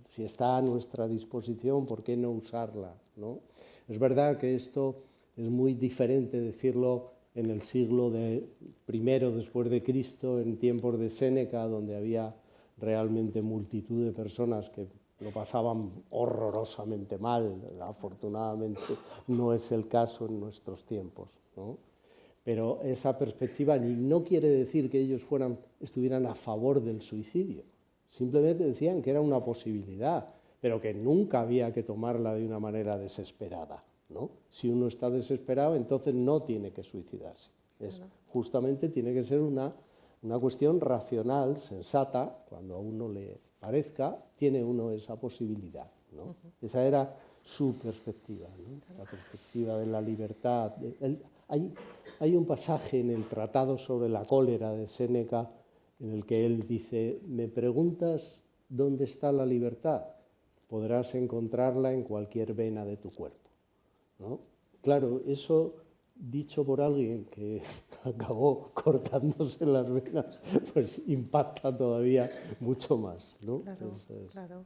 si está a nuestra disposición, ¿por qué no usarla, ¿no? Es verdad que esto es muy diferente decirlo en el siglo I después de Cristo, en tiempos de Séneca, donde había realmente multitud de personas que lo pasaban horrorosamente mal. Afortunadamente no es el caso en nuestros tiempos, ¿no? Pero esa perspectiva no quiere decir que ellos estuvieran a favor del suicidio. Simplemente decían que era una posibilidad, pero que nunca había que tomarla de una manera desesperada, ¿no? Si uno está desesperado, entonces no tiene que suicidarse. Justamente tiene que ser una cuestión racional, sensata. Cuando a uno le parezca, tiene uno esa posibilidad, ¿no? Esa era su perspectiva, ¿no? La perspectiva de la libertad. Hay un pasaje en el Tratado sobre la cólera de Séneca en el que él dice: me preguntas dónde está la libertad, podrás encontrarla en cualquier vena de tu cuerpo, ¿no? Claro, eso dicho por alguien que acabó cortándose las venas, pues impacta todavía mucho más, ¿no? Claro, claro.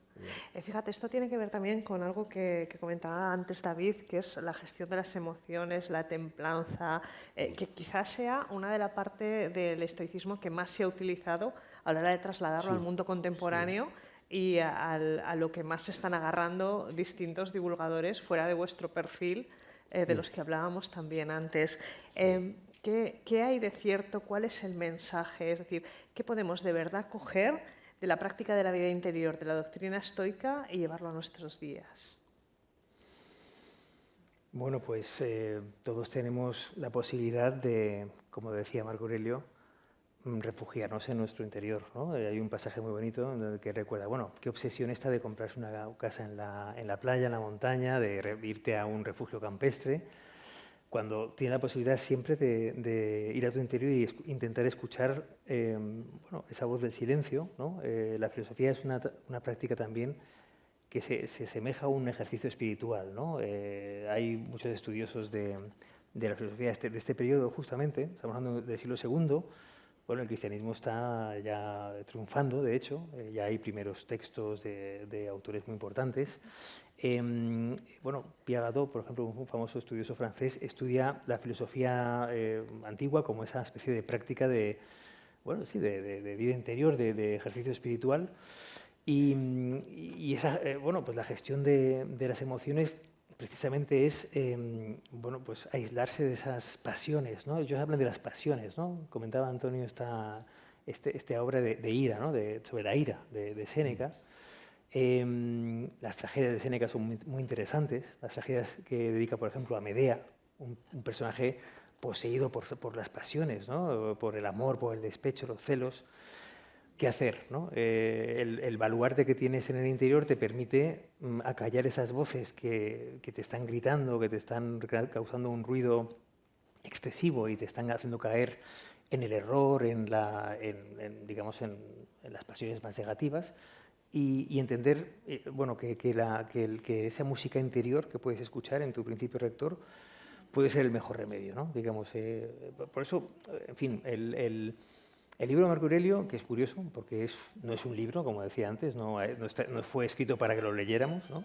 Fíjate, esto tiene que ver también con algo que comentaba antes David, que es la gestión de las emociones, la templanza, que quizás sea una de las partes del estoicismo que más se ha utilizado a la hora de trasladarlo al mundo contemporáneo y a lo que más se están agarrando distintos divulgadores fuera de vuestro perfil, de los que hablábamos también antes. ¿Qué hay de cierto? ¿Cuál es el mensaje? Es decir, ¿qué podemos de verdad coger de la práctica de la vida interior, de la doctrina estoica, y llevarlo a nuestros días? Bueno, pues todos tenemos la posibilidad de, como decía Marco Aurelio, refugiarnos en nuestro interior, ¿no? Hay un pasaje muy bonito en el que recuerda, bueno, qué obsesión esta de comprarse una casa en la playa, en la montaña, de irte a un refugio campestre, cuando tiene la posibilidad siempre de ir a tu interior y intentar escuchar bueno, esa voz del silencio, ¿no? La filosofía es una práctica también que se asemeja a un ejercicio espiritual, ¿no? Hay muchos estudiosos de la filosofía de este periodo, justamente, estamos hablando del siglo II. Bueno, el cristianismo está ya triunfando, de hecho, ya hay primeros textos de autores muy importantes. Bueno, Pierre Hadot, por ejemplo, un famoso estudioso francés, estudia la filosofía antigua como esa especie de práctica de, bueno, sí, de vida interior, de ejercicio espiritual. Y esa, bueno, pues la gestión de las emociones precisamente es bueno, pues aislarse de esas pasiones, ¿no? Ellos hablan de las pasiones, ¿no? Comentaba Antonio esta obra de ira, ¿no? Sobre la ira de Séneca. Las tragedias de Séneca son muy interesantes. Las tragedias que dedica, por ejemplo, a Medea, un personaje poseído por las pasiones, ¿no? Por el amor, por el despecho, los celos, qué hacer, ¿no? El baluarte que tienes en el interior te permite acallar esas voces que te están gritando, que te están causando un ruido excesivo y te están haciendo caer en el error, digamos, en las pasiones más negativas, y entender bueno, que esa música interior que puedes escuchar en tu principio rector puede ser el mejor remedio, ¿no? Digamos, por eso, en fin, el libro de Marco Aurelio, que es curioso, porque no es un libro, como decía antes, no fue escrito para que lo leyéramos, ¿no?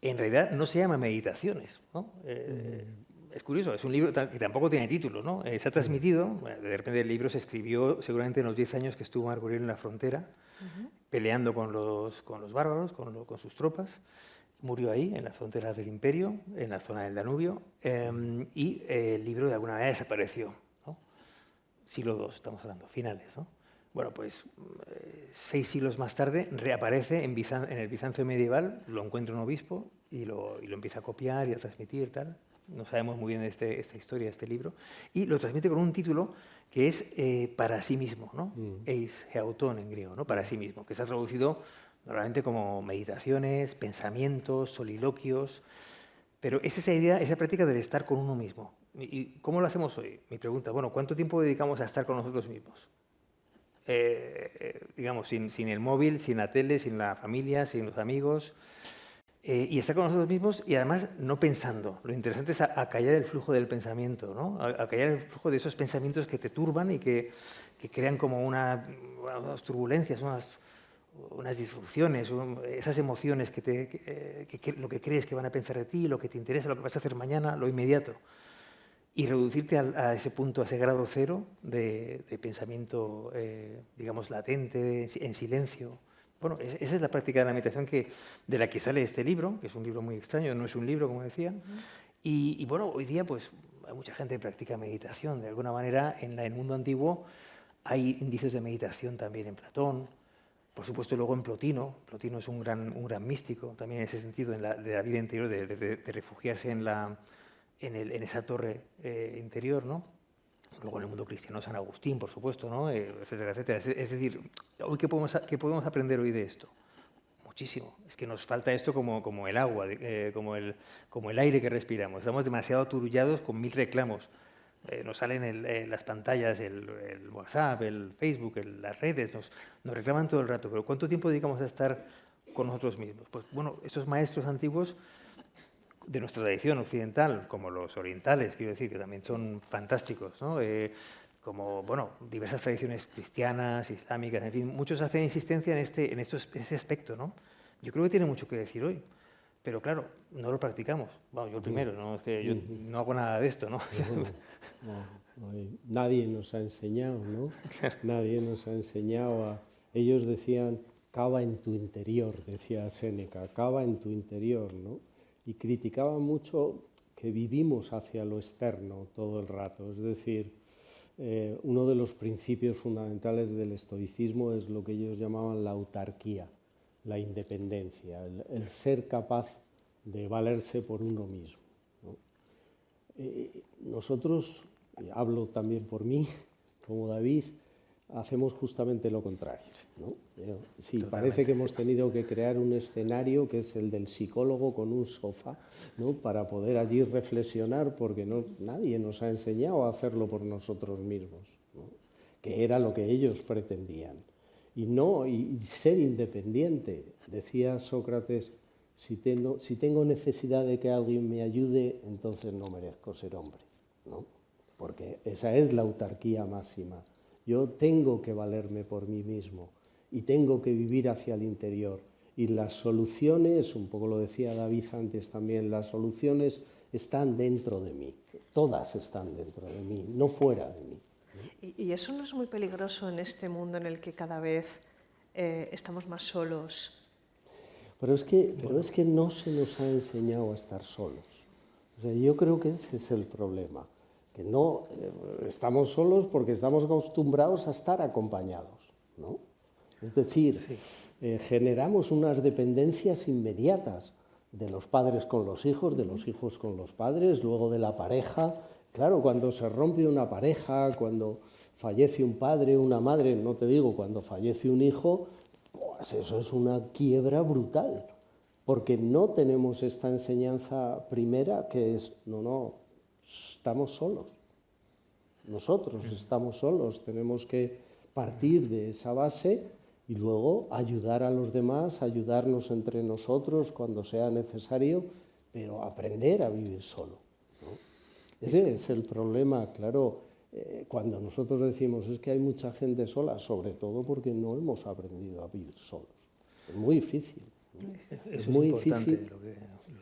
En realidad no se llama Meditaciones, ¿no? Es curioso, es un libro que tampoco tiene título, ¿no? Se ha transmitido, bueno, de repente el libro se escribió seguramente en los 10 años que estuvo Marco Aurelio en la frontera, peleando con los bárbaros, con sus tropas. Murió ahí, en las fronteras del imperio, en la zona del Danubio, y el libro de alguna manera desapareció, ¿no? Siglo II, estamos hablando, finales, ¿no? Bueno, pues 6 siglos más tarde reaparece en el Bizancio medieval, lo encuentra un obispo y lo empieza a copiar y a transmitir, tal. No sabemos muy bien esta historia de este libro, y lo transmite con un título que es para sí mismo, ¿no? Eis heauton en griego, ¿no? Para sí mismo, que está traducido normalmente como meditaciones, pensamientos, soliloquios, pero es esa idea, esa práctica del estar con uno mismo. ¿Y cómo lo hacemos hoy? Mi pregunta, bueno, ¿cuánto tiempo dedicamos a estar con nosotros mismos? Digamos, sin el móvil, sin la tele, sin la familia, sin los amigos, y estar con nosotros mismos y además no pensando. Lo interesante es acallar el flujo del pensamiento, ¿no? Acallar el flujo de esos pensamientos que te turban y que crean como unas turbulencias, unas disrupciones, esas emociones lo que crees que van a pensar de ti, lo que te interesa, lo que vas a hacer mañana, lo inmediato. Y reducirte a ese punto, a ese grado cero de pensamiento, digamos, latente, en silencio. Bueno, esa es la práctica de la meditación de la que sale este libro, que es un libro muy extraño, no es un libro, como decía. Y bueno, hoy día pues hay mucha gente que practica meditación. De alguna manera, en el mundo antiguo hay indicios de meditación también en Platón, por supuesto luego en Plotino. Plotino es un gran místico, también en ese sentido, de la vida interior, de refugiarse en esa torre interior, ¿no? Luego en el mundo cristiano San Agustín, por supuesto, ¿no? Etcétera, etcétera. Es decir, hoy ¿qué podemos aprender hoy de esto? Muchísimo. Es que nos falta esto como el agua, como el aire que respiramos. Estamos demasiado aturullados con 1000 reclamos. Nos salen las pantallas, el WhatsApp, el Facebook, las redes, nos reclaman todo el rato. Pero ¿cuánto tiempo dedicamos a estar con nosotros mismos? Pues bueno, estos maestros antiguos de nuestra tradición occidental, como los orientales, quiero decir, que también son fantásticos, ¿no? Como, bueno, diversas tradiciones cristianas, islámicas, en fin, muchos hacen insistencia en ese aspecto, ¿no? Yo creo que tiene mucho que decir hoy, pero claro, no lo practicamos. Bueno, yo el primero, ¿no? Es que yo no hago nada de esto, ¿no? Nadie nos ha enseñado, ¿no? Nadie nos ha enseñado Ellos decían, cava en tu interior, decía Séneca, cava en tu interior, ¿no? Y criticaban mucho que vivimos hacia lo externo todo el rato. Es decir, uno de los principios fundamentales del estoicismo es lo que ellos llamaban la autarquía, la independencia, el ser capaz de valerse por uno mismo, ¿no? Nosotros, hablo también por mí, como David, hacemos justamente lo contrario, ¿no? Sí, parece que hemos tenido que crear un escenario que es el del psicólogo con un sofá, ¿no? Para poder allí reflexionar, porque nadie nos ha enseñado a hacerlo por nosotros mismos, ¿no? Que era lo que ellos pretendían. Y ser independiente. Decía Sócrates, si tengo necesidad de que alguien me ayude, entonces no merezco ser hombre, ¿no? Porque esa es la autarquía máxima. Yo tengo que valerme por mí mismo y tengo que vivir hacia el interior. Y las soluciones, un poco lo decía David antes también, las soluciones están dentro de mí. Todas están dentro de mí, no fuera de mí. ¿Y eso no es muy peligroso en este mundo en el que cada vez estamos más solos? Pero es que no se nos ha enseñado a estar solos. O sea, yo creo que ese es el problema. Que no estamos solos porque estamos acostumbrados a estar acompañados, ¿no? Es decir, generamos unas dependencias inmediatas de los padres con los hijos, de los hijos con los padres, luego de la pareja. Claro, cuando se rompe una pareja, cuando fallece un padre, una madre, no te digo, cuando fallece un hijo, pues eso es una quiebra brutal, porque no tenemos esta enseñanza primera que es, no, estamos solos. Nosotros estamos solos, tenemos que partir de esa base y luego ayudar a los demás, ayudarnos entre nosotros cuando sea necesario, pero aprender a vivir solo, ¿no? Ese es el problema, claro, cuando nosotros decimos es que hay mucha gente sola, sobre todo porque no hemos aprendido a vivir solos. Es muy difícil, ¿no? Es muy difícil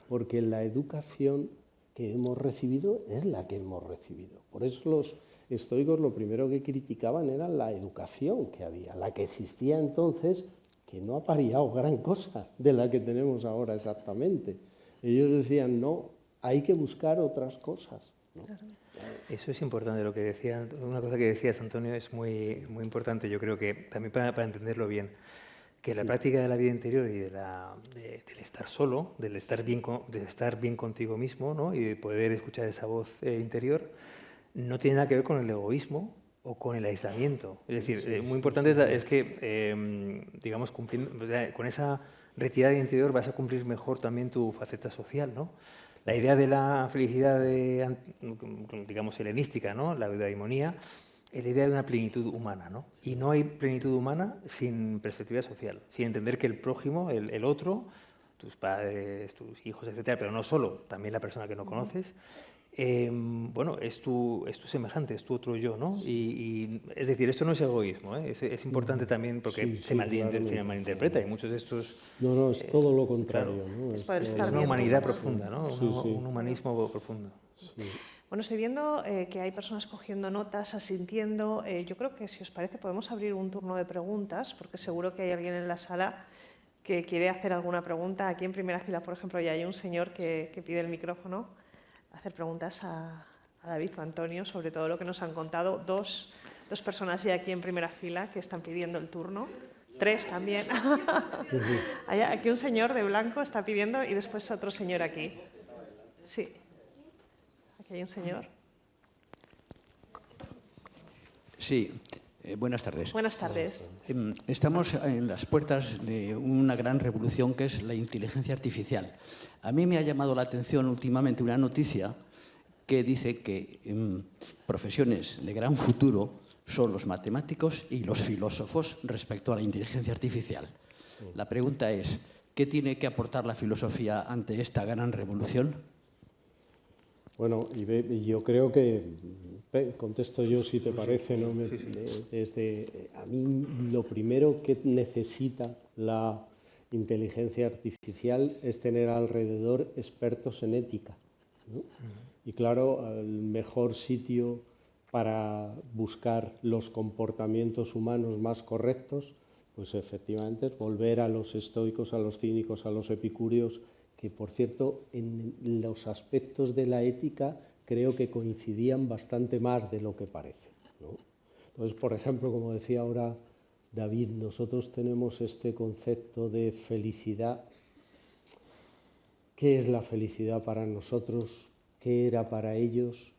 porque la educación que hemos recibido es la que hemos recibido. Por eso los estoicos lo primero que criticaban era la educación que había, la que existía entonces, que no ha variado gran cosa de la que tenemos ahora exactamente. Ellos decían, no, hay que buscar otras cosas, ¿no? Eso es importante, lo que decía, una cosa que decías, Antonio, es muy importante, yo creo que también para entenderlo bien, que la práctica de la vida interior y del estar solo, del estar bien contigo mismo, ¿no? Y de poder escuchar esa voz interior, no tiene nada que ver con el egoísmo o con el aislamiento. Es decir, muy importante es que, digamos, con esa retirada interior vas a cumplir mejor también tu faceta social, ¿no? La idea de la felicidad, digamos, helenística, ¿no? La eudaimonía, es la idea de una plenitud humana, ¿no? Y no hay plenitud humana sin perspectiva social, sin entender que el prójimo, el otro, tus padres, tus hijos, etcétera, pero no solo, también la persona que no conoces, bueno, es tu semejante, es tu otro yo, ¿no? Y es decir, esto no es egoísmo, ¿eh? Es importante también porque se malinterpreta y muchos de estos... No, es todo lo contrario, claro, ¿no? Es poder estar una bien, humanidad ¿no? profunda, ¿no? Un humanismo profundo. Sí. Bueno, estoy viendo que hay personas cogiendo notas, asintiendo. Yo creo que, si os parece, podemos abrir un turno de preguntas, porque seguro que hay alguien en la sala que quiere hacer alguna pregunta. Aquí en primera fila, por ejemplo, ya hay un señor que pide el micrófono, hacer preguntas a David o a Antonio sobre todo lo que nos han contado. Dos personas ya aquí en primera fila que están pidiendo el turno. 3 también. Aquí un señor de blanco está pidiendo y después otro señor aquí. Sí. Aquí hay un señor. Sí, buenas tardes. Buenas tardes. Estamos en las puertas de una gran revolución que es la inteligencia artificial. A mí me ha llamado la atención últimamente una noticia que dice que profesiones de gran futuro son los matemáticos y los filósofos respecto a la inteligencia artificial. La pregunta es, ¿qué tiene que aportar la filosofía ante esta gran revolución? Bueno, y yo creo que, contesto yo si te parece, ¿no? A mí lo primero que necesita la inteligencia artificial es tener alrededor expertos en ética, ¿no? Y claro, el mejor sitio para buscar los comportamientos humanos más correctos, pues efectivamente es volver a los estoicos, a los cínicos, a los epicúreos, que por cierto en los aspectos de la ética creo que coincidían bastante más de lo que parece, ¿no? Entonces, por ejemplo, como decía ahora David, nosotros tenemos este concepto de felicidad. ¿Qué es la felicidad para nosotros? ¿Qué era para ellos?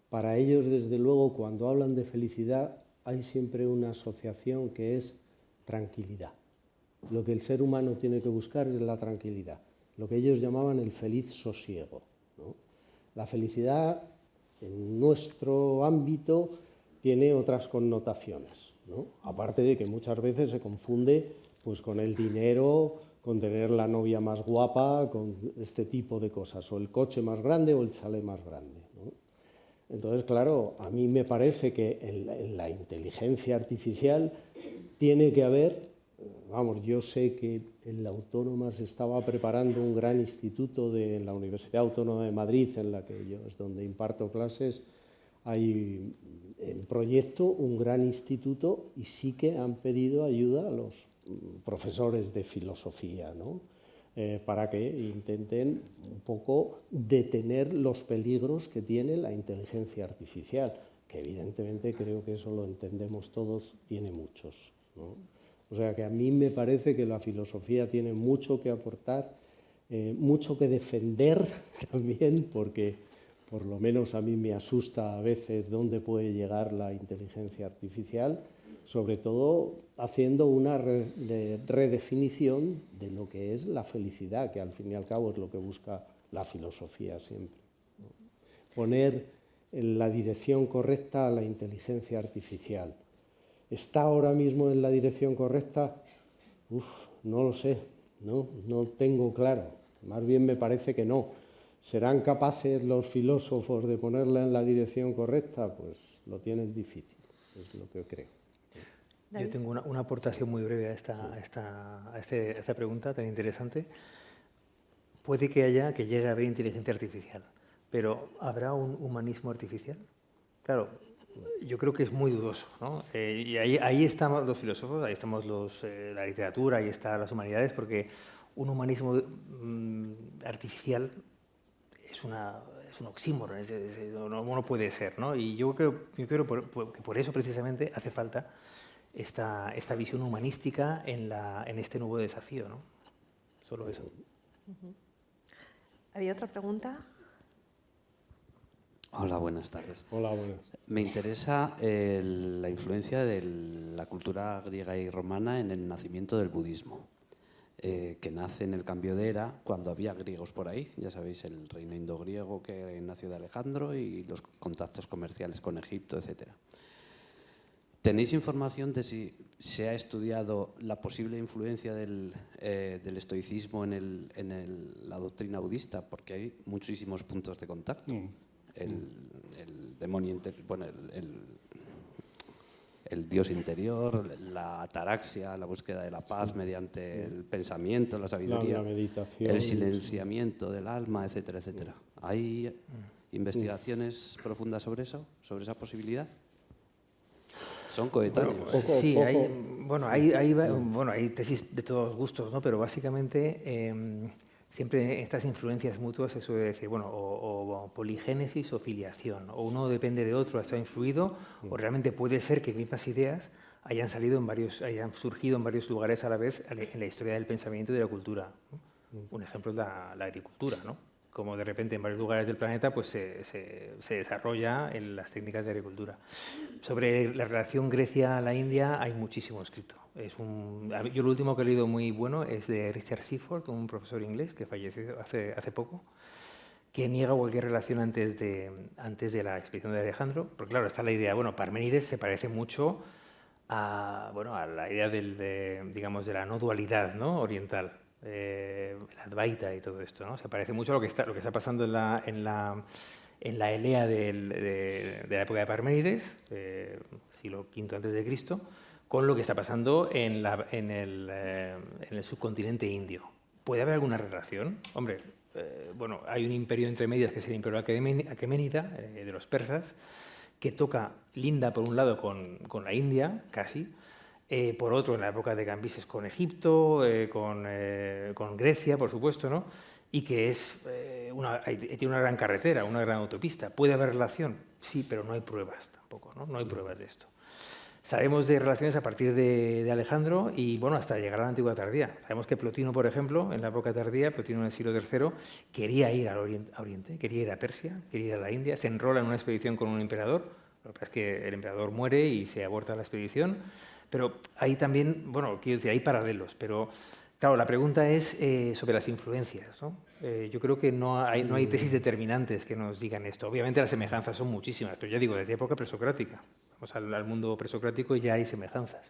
Para ellos, desde luego, cuando hablan de felicidad, hay siempre una asociación que es tranquilidad. Lo que el ser humano tiene que buscar es la tranquilidad, lo que ellos llamaban el feliz sosiego, ¿no? La felicidad, en nuestro ámbito, tiene otras connotaciones, ¿no? Aparte de que muchas veces se confunde pues, con el dinero, con tener la novia más guapa, con este tipo de cosas, o el coche más grande o el chalet más grande, ¿no? Entonces, claro, a mí me parece que en la inteligencia artificial tiene que haber, vamos, yo sé que en la Autónoma se estaba preparando un gran instituto en la Universidad Autónoma de Madrid, en la que yo es donde imparto clases, hay en proyecto un gran instituto y sí que han pedido ayuda a los profesores de filosofía, ¿no? Para que intenten un poco detener los peligros que tiene la inteligencia artificial, que evidentemente creo que eso lo entendemos todos, tiene muchos, ¿no? O sea que a mí me parece que la filosofía tiene mucho que aportar, mucho que defender también, porque por lo menos a mí me asusta a veces dónde puede llegar la inteligencia artificial, sobre todo haciendo una redefinición de lo que es la felicidad, que al fin y al cabo es lo que busca la filosofía siempre, ¿no? Poner en la dirección correcta a la inteligencia artificial. ¿Está ahora mismo en la dirección correcta? No lo sé, no tengo claro. Más bien me parece que no. ¿Serán capaces los filósofos de ponerla en la dirección correcta? Pues lo tienen difícil, es lo que creo. Yo tengo una aportación muy breve a esta pregunta tan interesante. Puede que llegue a haber inteligencia artificial, pero ¿habrá un humanismo artificial? Claro, yo creo que es muy dudoso, ¿no? Y ahí estamos los filósofos, ahí estamos la literatura, ahí están las humanidades, porque un humanismo artificial es un oxímoron, no puede ser, ¿no? Y yo creo que por eso precisamente hace falta esta visión humanística en este nuevo desafío, ¿no? Solo eso. ¿Había otra pregunta? Hola, buenas tardes. Hola, buenas. Me interesa la influencia de la cultura griega y romana en el nacimiento del budismo, que nace en el cambio de era cuando había griegos por ahí. Ya sabéis, el reino indogriego que nació de Alejandro y los contactos comerciales con Egipto, etc. ¿Tenéis información de si se ha estudiado la posible influencia del estoicismo en la doctrina budista? Porque hay muchísimos puntos de contacto. El demonio el dios interior, la ataraxia, la búsqueda de la paz mediante el pensamiento, la sabiduría, la meditación, el silenciamiento del alma, etcétera, etcétera. ¿Hay investigaciones profundas sobre eso, sobre esa posibilidad? Son coetáneos. Sí, hay tesis de todos gustos, ¿no? Pero básicamente siempre estas influencias mutuas se suele decir, bueno, o poligénesis o filiación, o uno depende de otro, está influido, o realmente puede ser que mismas ideas hayan surgido en varios lugares a la vez en la historia del pensamiento y de la cultura, ¿no? Un ejemplo es la agricultura, ¿no? Como de repente en varios lugares del planeta pues se desarrolla en las técnicas de agricultura. Sobre la relación Grecia-la India hay muchísimo escrito. Yo lo último que he leído muy bueno es de Richard Seaford, un profesor inglés que falleció hace poco, que niega cualquier relación antes de la expedición de Alejandro. Porque claro, está la idea, bueno, Parménides se parece mucho a la idea de la no dualidad, ¿no? Oriental. La Advaita y todo esto, ¿no? Se parece mucho a lo que está pasando en la Elea de la época de Parménides, siglo V a.C., con lo que está pasando en el subcontinente indio. ¿Puede haber alguna relación? Hombre, hay un imperio entre medias que es el imperio aqueménida, de los persas, que linda por un lado con la India, casi, por otro, en la época de Cambises con Egipto, con Grecia, por supuesto, ¿no? Y que tiene una gran carretera, una gran autopista. ¿Puede haber relación? Sí, pero no hay pruebas tampoco, ¿no? No hay pruebas de esto. Sabemos de relaciones a partir de Alejandro y, hasta llegar a la Antigua Tardía. Sabemos que Plotino, por ejemplo, en la época tardía, Plotino en el siglo III, quería ir al Oriente, quería ir a Persia, quería ir a la India, se enrola en una expedición con un emperador. Lo que pasa es que el emperador muere y se aborta la expedición. Pero hay también, quiero decir, hay paralelos, pero claro, la pregunta es sobre las influencias, ¿no? Yo creo que no hay tesis determinantes que nos digan esto. Obviamente las semejanzas son muchísimas, pero ya digo, desde época presocrática. Vamos al mundo presocrático y ya hay semejanzas.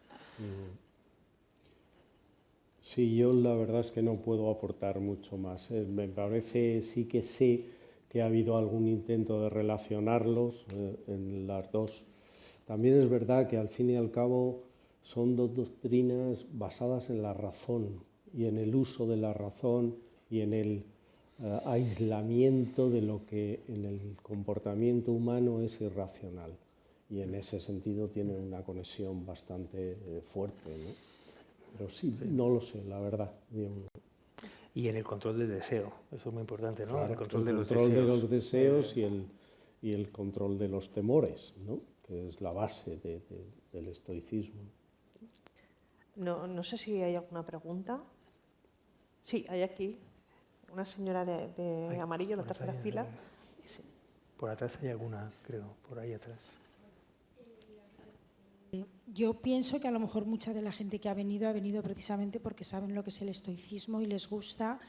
Sí, yo la verdad es que no puedo aportar mucho más. Me parece, sí que sé que ha habido algún intento de relacionarlos en las dos. También es verdad que al fin y al cabo son dos doctrinas basadas en la razón y en el uso de la razón y en el aislamiento de lo que en el comportamiento humano es irracional. Y en ese sentido tienen una conexión bastante fuerte, ¿no? Pero sí, no lo sé, la verdad. Y en el control del deseo, eso es muy importante, ¿no? Claro, el control de los deseos y el control de los temores, ¿no? Que es la base del estoicismo. No sé si hay alguna pregunta. Sí, hay aquí una señora de amarillo, la tercera fila. Sí. Por atrás hay alguna, creo, por ahí atrás. Yo pienso que a lo mejor mucha de la gente que ha venido precisamente porque saben lo que es el estoicismo y les gusta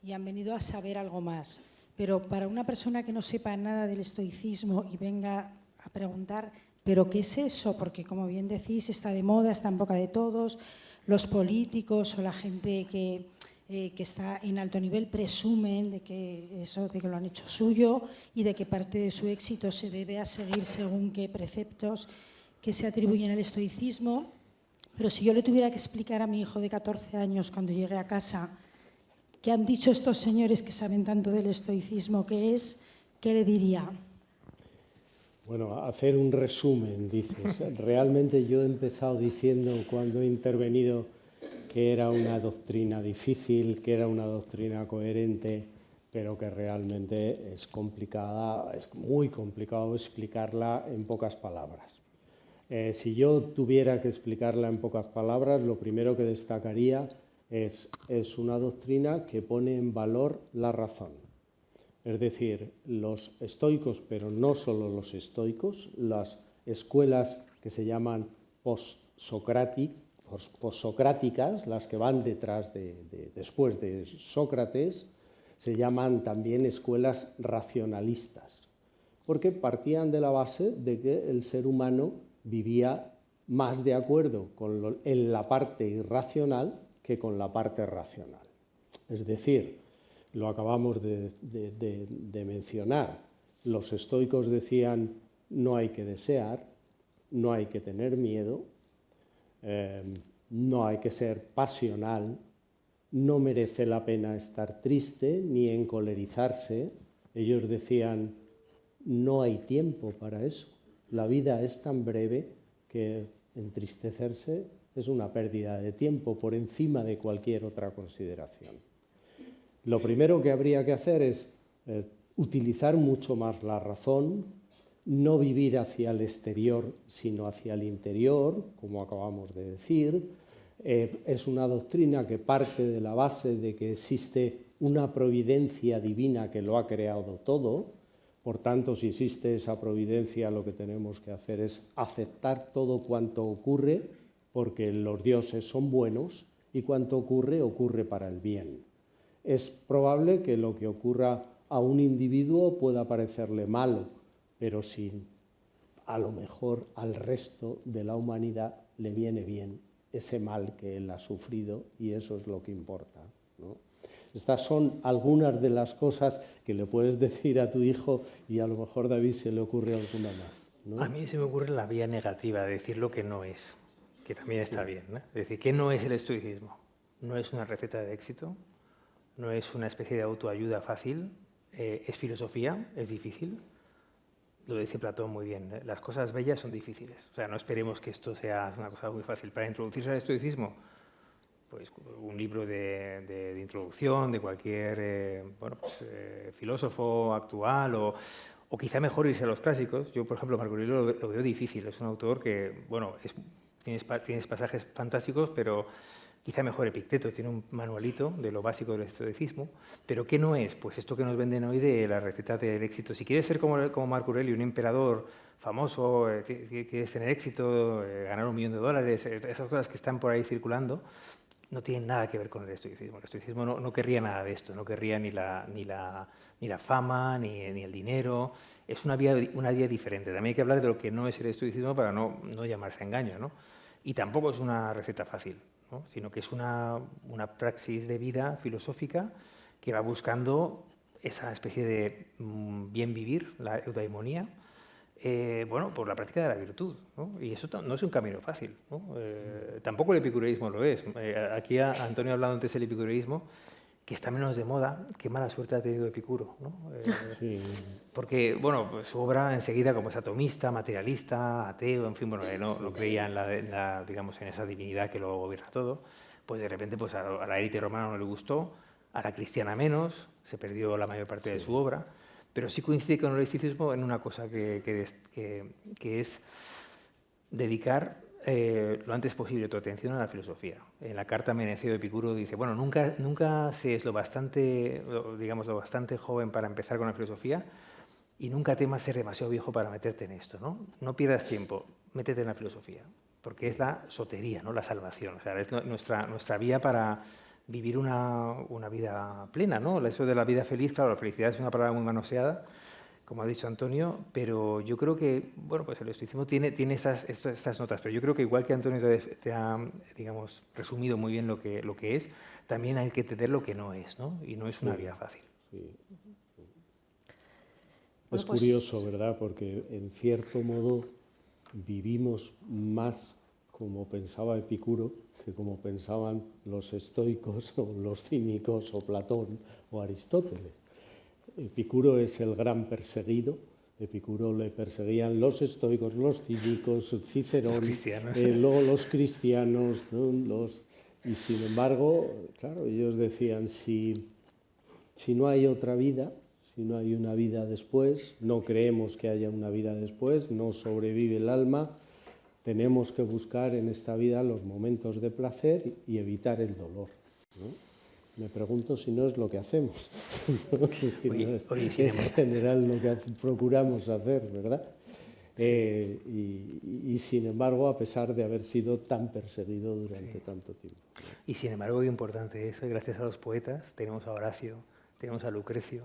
y han venido a saber algo más. Pero para una persona que no sepa nada del estoicismo y venga a preguntar, ¿pero qué es eso? Porque como bien decís, está de moda, está en boca de todos, los políticos o la gente que está en alto nivel presumen de que lo han hecho suyo y de que parte de su éxito se debe a seguir según qué preceptos que se atribuyen al estoicismo, pero si yo le tuviera que explicar a mi hijo de 14 años cuando llegue a casa qué han dicho estos señores que saben tanto del estoicismo que es, ¿qué le diría? Bueno, hacer un resumen, dices. Realmente yo he empezado diciendo cuando he intervenido que era una doctrina difícil, que era una doctrina coherente, pero que realmente es complicada, es muy complicado explicarla en pocas palabras. Si yo tuviera que explicarla en pocas palabras, lo primero que destacaría es una doctrina que pone en valor la razón. Es decir, los estoicos, pero no solo los estoicos, las escuelas que se llaman postsocráticas, las que van después de Sócrates, se llaman también escuelas racionalistas, porque partían de la base de que el ser humano vivía más de acuerdo en la parte irracional que con la parte racional. Es decir, lo acabamos de mencionar, los estoicos decían no hay que desear, no hay que tener miedo, no hay que ser pasional, no merece la pena estar triste ni encolerizarse. Ellos decían no hay tiempo para eso. La vida es tan breve que entristecerse es una pérdida de tiempo por encima de cualquier otra consideración. Lo primero que habría que hacer es utilizar mucho más la razón, no vivir hacia el exterior, sino hacia el interior, como acabamos de decir. Es una doctrina que parte de la base de que existe una providencia divina que lo ha creado todo. Por tanto, si existe esa providencia, lo que tenemos que hacer es aceptar todo cuanto ocurre, porque los dioses son buenos y cuanto ocurre, ocurre para el bien. Es probable que lo que ocurra a un individuo pueda parecerle malo, pero a lo mejor al resto de la humanidad le viene bien ese mal que él ha sufrido y eso es lo que importa, ¿no? Estas son algunas de las cosas que le puedes decir a tu hijo y a lo mejor David se le ocurre alguna más, ¿no? A mí se me ocurre la vía negativa, de decir lo que no es, que también está bien, ¿no? Es decir, ¿qué no es el estoicismo? No es una receta de éxito, no es una especie de autoayuda fácil, es filosofía, es difícil. Lo dice Platón muy bien, ¿eh? Las cosas bellas son difíciles. O sea, no esperemos que esto sea una cosa muy fácil. Para introducirse al estoicismo, pues un libro de introducción de cualquier filósofo actual o quizá mejor irse a los clásicos. Yo, por ejemplo, Marco Aurelio lo veo difícil. Es un autor que, bueno, tienes pasajes fantásticos, pero quizá mejor Epicteto tiene un manualito de lo básico del estoicismo. ¿Pero qué no es? Pues esto que nos venden hoy de la receta del éxito. Si quieres ser como Marco Aurelio, un emperador famoso, quieres tener éxito, ganar $1 millón, esas cosas que están por ahí circulando, no tienen nada que ver con el estoicismo. El estoicismo no querría nada de esto, no querría ni la fama, ni el dinero. Es una vía diferente. También hay que hablar de lo que no es el estoicismo para no llamarse a engaño, ¿no? Y tampoco es una receta fácil, ¿no? Sino que es una praxis de vida filosófica que va buscando esa especie de bien vivir, la eudaimonía, por la práctica de la virtud, ¿no? Y eso no es un camino fácil, ¿no? Tampoco el epicureísmo lo es. Aquí Antonio ha hablado antes del epicureísmo, que está menos de moda. Qué mala suerte ha tenido Epicuro, ¿no? Sí. Porque, pues, su obra enseguida, como es atomista, materialista, ateo, en fin, no creía en esa divinidad que lo gobierna todo, pues de repente pues, a la élite romana no le gustó, a la cristiana menos, se perdió la mayor parte de su obra, pero sí coincide con el estoicismo en una cosa que es dedicar lo antes posible tu atención a la filosofía. En la carta Meneceo de Epicuro dice, nunca se es lo bastante joven para empezar con la filosofía, y nunca temas ser demasiado viejo para meterte en esto, ¿no? No pierdas tiempo, métete en la filosofía, porque es la sotería, ¿no? La salvación, o sea, es nuestra vía para vivir una vida plena, ¿no? Eso de la vida feliz, claro, la felicidad es una palabra muy manoseada, como ha dicho Antonio, pero yo creo que, bueno, pues el estoicismo tiene estas notas, pero yo creo que igual que Antonio te ha, digamos, resumido muy bien lo que es, también hay que entender lo que no es, ¿no? Y no es una vida fácil. Sí. Bueno, Es pues, curioso, ¿verdad? Porque en cierto modo vivimos más como pensaba Epicuro que como pensaban los estoicos o los cínicos o Platón o Aristóteles. Epicuro es el gran perseguido. Epicuro le perseguían los estoicos, los cínicos, Cicerón, luego los cristianos, ¿no? Y sin embargo, claro, ellos decían, si no hay otra vida, si no hay una vida después, no creemos que haya una vida después, no sobrevive el alma, tenemos que buscar en esta vida los momentos de placer y evitar el dolor, ¿no? Me pregunto si no es lo que hacemos, si no es en general lo que procuramos hacer, ¿verdad? Y sin embargo, a pesar de haber sido tan perseguido durante tanto tiempo. Y sin embargo, lo importante es, gracias a los poetas, tenemos a Horacio, tenemos a Lucrecio.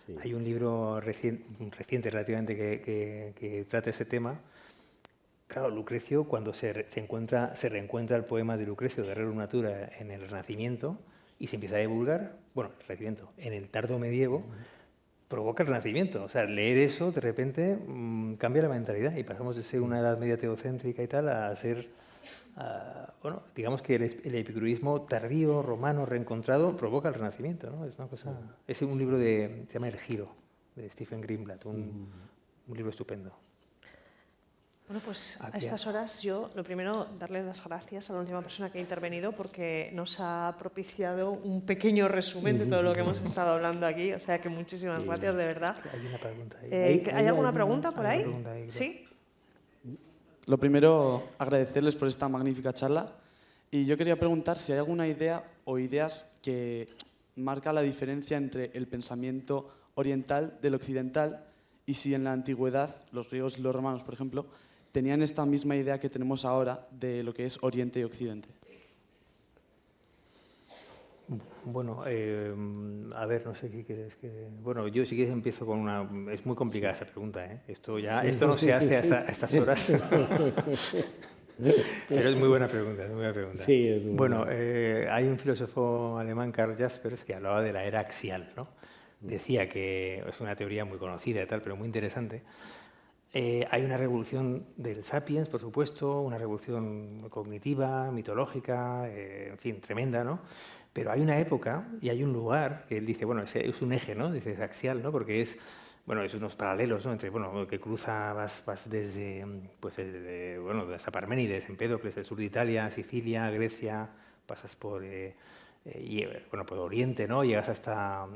Sí. Hay un libro reciente relativamente que trata ese tema. Claro, Lucrecio, cuando se reencuentra el poema de Lucrecio de Rerum Natura en el Renacimiento y se empieza a divulgar, bueno, el Renacimiento, en el tardo medievo, provoca el Renacimiento. O sea, leer eso de repente cambia la mentalidad y pasamos de ser una edad media teocéntrica y tal a ser, bueno, digamos que el epicureísmo tardío, romano, reencontrado, provoca el Renacimiento, ¿no? Es una cosa, es un libro se llama El Giro, de Stephen Greenblatt, un libro estupendo. Bueno, pues a estas horas yo, lo primero, darle las gracias a la última persona que ha intervenido porque nos ha propiciado un pequeño resumen de todo lo que hemos estado hablando aquí. O sea que muchísimas gracias, de verdad. Hay una pregunta ahí. ¿Hay alguna pregunta por ahí? ¿Sí? Lo primero, agradecerles por esta magnífica charla. Y yo quería preguntar si hay alguna idea o ideas que marca la diferencia entre el pensamiento oriental del occidental y si en la antigüedad, los griegos y los romanos, por ejemplo, tenían esta misma idea que tenemos ahora de lo que es Oriente y Occidente. Bueno, a ver, no sé qué quieres que... Bueno, yo si quieres empiezo con una... Es muy complicada esa pregunta, ¿eh? Esto no se hace a estas horas. Pero es muy buena pregunta, es muy buena pregunta. Sí, es muy bueno, hay un filósofo alemán, Karl Jaspers, que hablaba de la era axial, ¿no? Decía que es una teoría muy conocida y tal, pero muy interesante. Hay una revolución del sapiens, por supuesto, una revolución cognitiva, mitológica, en fin, tremenda, ¿no? Pero hay una época y hay un lugar que él dice, bueno, es un eje, ¿no? Dice, es axial, ¿no? Porque es unos paralelos, ¿no? Entre, bueno, que cruza, vas desde, pues, bueno, hasta Parménides, Empédocles, el sur de Italia, Sicilia, Grecia, pasas por... bueno, por Oriente, ¿no? Llegas hasta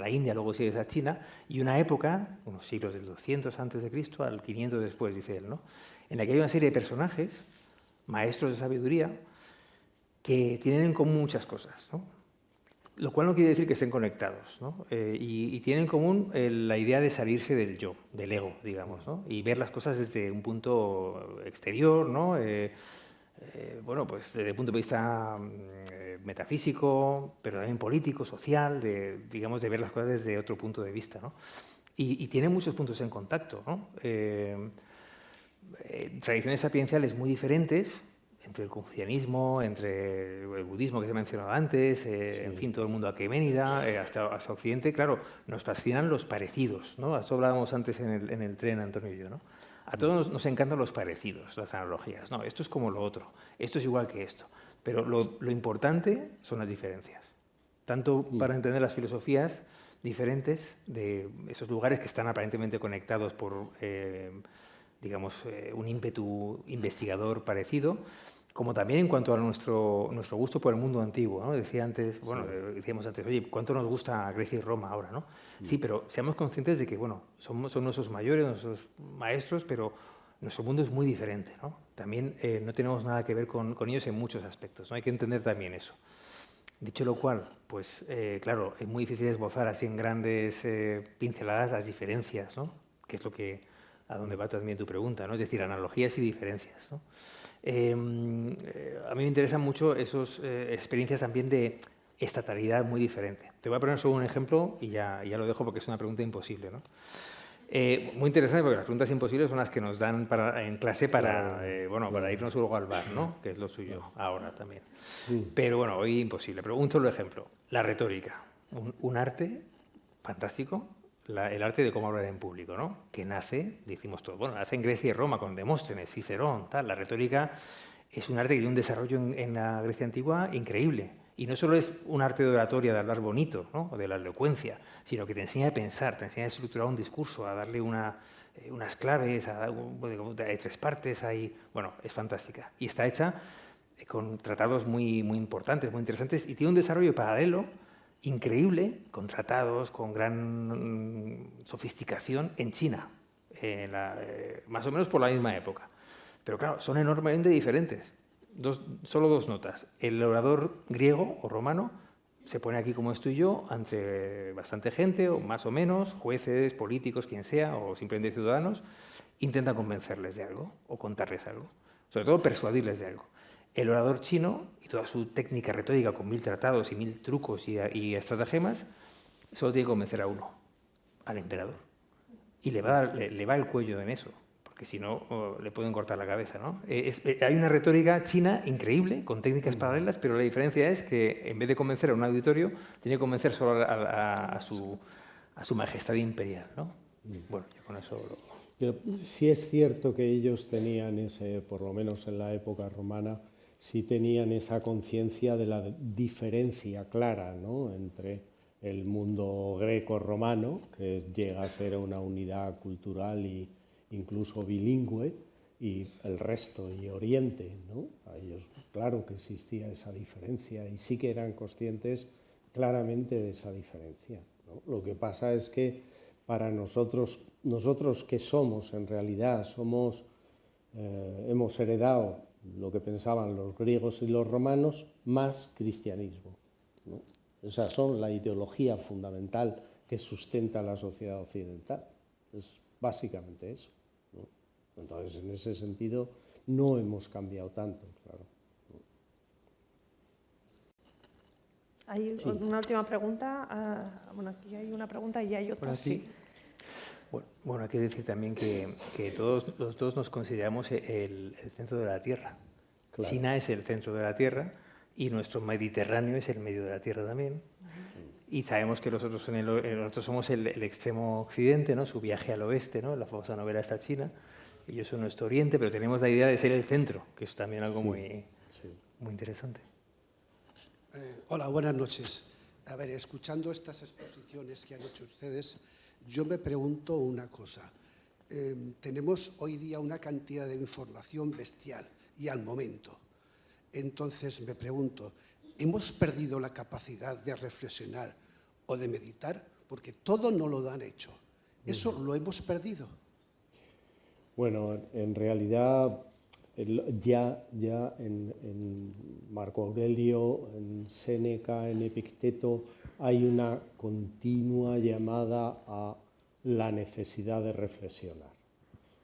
la India, luego sigues a China, y una época, unos siglos del 200 antes de Cristo al 500 después, dice él, ¿no? En la que hay una serie de personajes, maestros de sabiduría, que tienen en común muchas cosas, ¿no? Lo cual no quiere decir que estén conectados, ¿no? Y tienen en común la idea de salirse del yo, del ego, digamos, ¿no? Y ver las cosas desde un punto exterior, ¿no? Bueno, pues desde el punto de vista metafísico, pero también político, social, digamos, de ver las cosas desde otro punto de vista, ¿no? Y tiene muchos puntos en contacto, ¿no? Tradiciones sapienciales muy diferentes, entre el confucianismo, entre el budismo que se ha mencionado antes, en fin, todo el mundo aqueménida, hasta Occidente, claro, nos fascinan los parecidos, ¿no? Eso hablábamos antes en el tren, Antonio y yo, ¿no? A todos nos encantan los parecidos, las analogías. No, esto es como lo otro, esto es igual que esto. Pero lo importante son las diferencias. Tanto para entender las filosofías diferentes de esos lugares que están aparentemente conectados por, digamos, un ímpetu investigador parecido, como también en cuanto a nuestro gusto por el mundo antiguo, ¿no? Decíamos antes, oye, ¿cuánto nos gusta Grecia y Roma ahora, ¿no? Sí, pero seamos conscientes de que, bueno, son nuestros mayores, nuestros maestros, pero nuestro mundo es muy diferente, ¿no? También no tenemos nada que ver con ellos en muchos aspectos, ¿no? Hay que entender también eso. Dicho lo cual, pues, claro, es muy difícil esbozar así en grandes pinceladas las diferencias, ¿no? que es a donde va también tu pregunta, ¿no? Es decir, analogías y diferencias, ¿no? A mí me interesan mucho esas experiencias también de estatalidad muy diferente. Te voy a poner solo un ejemplo y ya lo dejo porque es una pregunta imposible, ¿no? Muy interesante porque las preguntas imposibles son las que nos dan en clase para irnos luego al bar, ¿no? Que es lo suyo ahora también. Pero bueno, hoy imposible. Pero un solo ejemplo. La retórica. Un arte fantástico. El arte de cómo hablar en público, ¿no? Que nace, decimos todo, bueno, nace en Grecia y Roma con Demóstenes, Cicerón, tal. La retórica es un arte que tiene un desarrollo en la Grecia antigua increíble. Y no solo es un arte de oratoria, de hablar bonito, ¿no? O de la elocuencia, sino que te enseña a pensar, te enseña a estructurar un discurso, a darle unas claves, hay 3 partes, bueno, es fantástica. Y está hecha con tratados muy, muy importantes, muy interesantes, y tiene un desarrollo paralelo increíble, con tratados, con gran sofisticación en China, más o menos por la misma época. Pero claro, son enormemente diferentes. Solo 2 notas. El orador griego o romano se pone aquí como estoy yo, ante bastante gente, o más o menos, jueces, políticos, quien sea, o simplemente ciudadanos, intenta convencerles de algo o contarles algo. Sobre todo persuadirles de algo. El orador chino y toda su técnica retórica con 1000 tratados y 1000 trucos y estratagemas, solo tiene que convencer a uno, al emperador. Y le va el cuello en eso, porque si no le pueden cortar la cabeza, ¿no? Hay una retórica china increíble, con técnicas paralelas, pero la diferencia es que en vez de convencer a un auditorio, tiene que convencer solo a su majestad imperial, ¿no? Bueno, yo con eso Pero sí es cierto que ellos tenían por lo menos en la época romana, sí tenían esa conciencia de la diferencia clara, ¿no? Entre el mundo greco-romano, que llega a ser una unidad cultural e incluso bilingüe, y el resto, y Oriente, ¿no? A ellos, claro que existía esa diferencia y sí que eran conscientes claramente de esa diferencia, ¿no? Lo que pasa es que para nosotros que somos en realidad, hemos heredado lo que pensaban los griegos y los romanos, más cristianismo, ¿no? Esa son la ideología fundamental que sustenta la sociedad occidental. Es básicamente eso, ¿no? Entonces, en ese sentido, no hemos cambiado tanto, claro. Hay una última pregunta. Bueno, aquí hay una pregunta y hay otra. Sí. Bueno, hay que decir también que todos los dos nos consideramos el centro de la Tierra. Claro. China es el centro de la Tierra y nuestro Mediterráneo es el medio de la Tierra también. Y sabemos que nosotros somos el extremo occidente, ¿no? Su viaje al oeste, ¿no? La famosa novela esta china. Ellos son nuestro oriente, pero tenemos la idea de ser el centro, que es también algo muy interesante. Hola, buenas noches. A ver, escuchando estas exposiciones que han hecho ustedes, yo me pregunto una cosa. Tenemos hoy día una cantidad de información bestial y al momento. Entonces me pregunto, ¿hemos perdido la capacidad de reflexionar o de meditar? Porque todo no lo han hecho. ¿Eso lo hemos perdido? Bueno, en realidad ya en Marco Aurelio, en Séneca, en Epicteto, hay una continua llamada a la necesidad de reflexionar.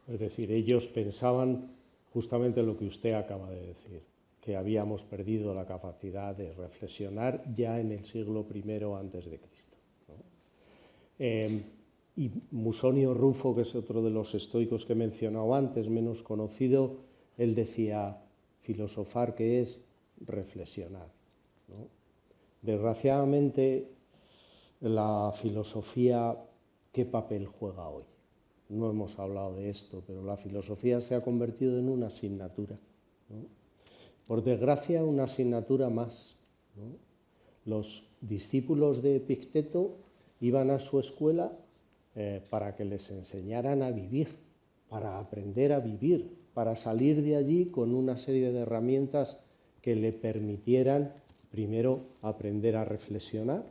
Es decir, ellos pensaban justamente lo que usted acaba de decir, que habíamos perdido la capacidad de reflexionar ya en el siglo I antes de Cristo, ¿no? Y Musonio Rufo, que es otro de los estoicos que he mencionado antes, menos conocido, él decía, filosofar, ¿qué es? Reflexionar, ¿no? Desgraciadamente, la filosofía, ¿qué papel juega hoy? No hemos hablado de esto, pero la filosofía se ha convertido en una asignatura, ¿no? Por desgracia, una asignatura más, ¿no? Los discípulos de Epicteto iban a su escuela para que les enseñaran a vivir, para aprender a vivir, para salir de allí con una serie de herramientas que le permitieran, primero, aprender a reflexionar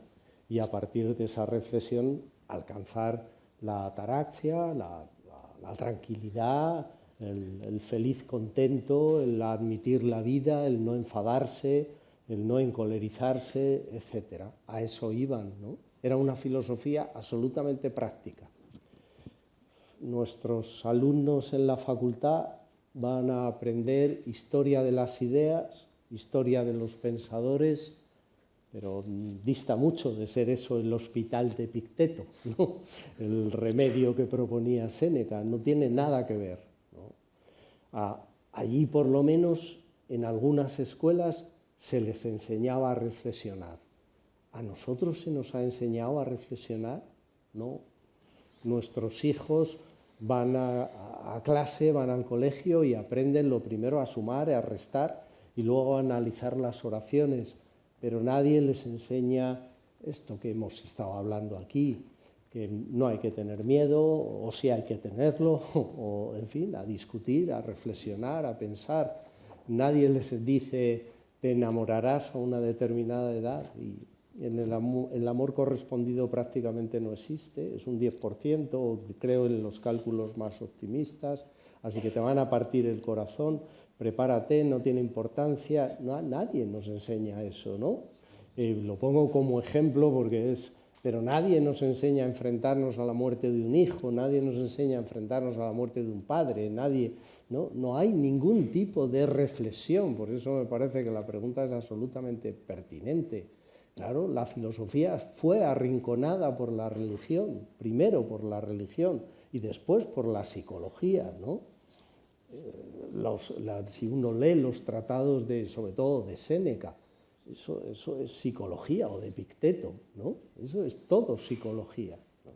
y a partir de esa reflexión alcanzar la ataraxia, la tranquilidad, el feliz contento, el admitir la vida, el no enfadarse, el no encolerizarse, etc. A eso iban, ¿no? Era una filosofía absolutamente práctica. nuestros alumnos en la facultad van a aprender historia de las ideas, historia de los pensadores, pero dista mucho de ser eso el hospital de Epicteto, ¿no? El remedio que proponía Séneca, no tiene nada que ver, ¿no? Allí, por lo menos, en algunas escuelas se les enseñaba a reflexionar. ¿A nosotros se nos ha enseñado a reflexionar? No. Nuestros hijos van a clase, van al colegio y aprenden lo primero a sumar, a restar y luego a analizar las oraciones, pero nadie les enseña esto que hemos estado hablando aquí, que no hay que tener miedo, o sí hay que tenerlo, o en fin, a discutir, a reflexionar, a pensar. Nadie les dice te enamorarás a una determinada edad y el amor correspondido prácticamente no existe, es un 10%, creo en los cálculos más optimistas, así que te van a partir el corazón, prepárate, no tiene importancia, nadie nos enseña eso, ¿no? Lo pongo como ejemplo porque pero nadie nos enseña a enfrentarnos a la muerte de un hijo, nadie nos enseña a enfrentarnos a la muerte de un padre, no hay ningún tipo de reflexión, por eso me parece que la pregunta es absolutamente pertinente. Claro, la filosofía fue arrinconada por la religión, primero por la religión y después por la psicología, ¿no? Si uno lee los tratados sobre todo de Séneca, eso es psicología, o de Epicteto, ¿no? Eso es todo psicología, ¿no?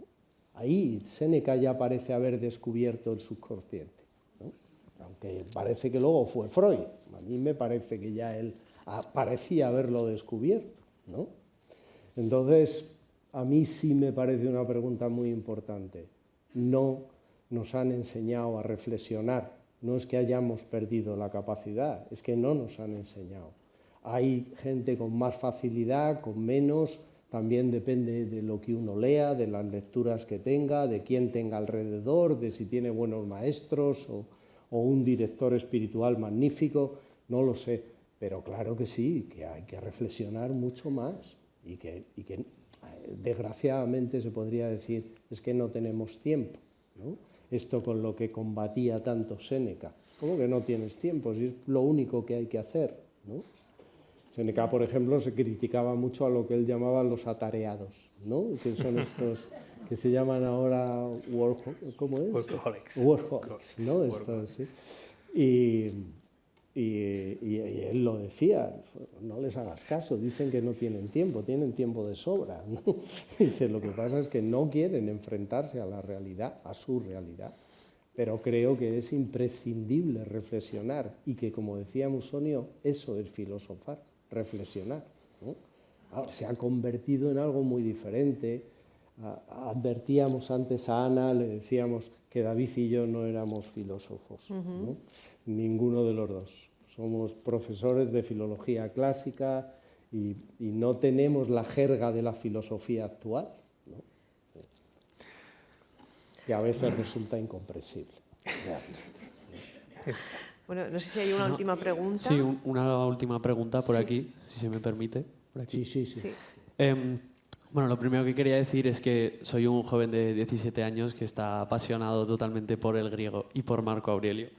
Ahí Séneca ya parece haber descubierto el subconsciente, ¿no? Aunque parece que luego fue Freud, a mí me parece que ya él parecía haberlo descubierto, ¿no? Entonces, a mí sí me parece una pregunta muy importante. No nos han enseñado a reflexionar, no es que hayamos perdido la capacidad, es que no nos han enseñado. Hay gente con más facilidad, con menos, también depende de lo que uno lea, de las lecturas que tenga, de quién tenga alrededor, de si tiene buenos maestros o un director espiritual magnífico, no lo sé, pero claro que sí, que hay que reflexionar mucho más y que desgraciadamente se podría decir es que no tenemos tiempo, ¿no? Esto con lo que combatía tanto Séneca. ¿Cómo que no tienes tiempo? Si es lo único que hay que hacer, ¿no? Séneca, por ejemplo, se criticaba mucho a lo que él llamaba los atareados, ¿no? Que son estos que se llaman ahora ¿cómo es? Workaholics, ¿no? Estos, ¿sí? Y él lo decía, no les hagas caso, dicen que no tienen tiempo de sobra, ¿no? Dice, lo que pasa es que no quieren enfrentarse a la realidad, a su realidad, pero creo que es imprescindible reflexionar y que, como decía Musonio, eso es filosofar, reflexionar, ¿no? Ahora se ha convertido en algo muy diferente. Advertíamos antes a Ana, le decíamos que David y yo no éramos filósofos, ¿no? Ninguno de los dos. Somos profesores de filología clásica y no tenemos la jerga de la filosofía actual, ¿no? Que a veces resulta incomprensible. Bueno, no sé si hay una última pregunta. Sí, una última pregunta por aquí, si se me permite. Por aquí. Sí. Bueno, lo primero que quería decir es que soy un joven de 17 años que está apasionado totalmente por el griego y por Marco Aurelio.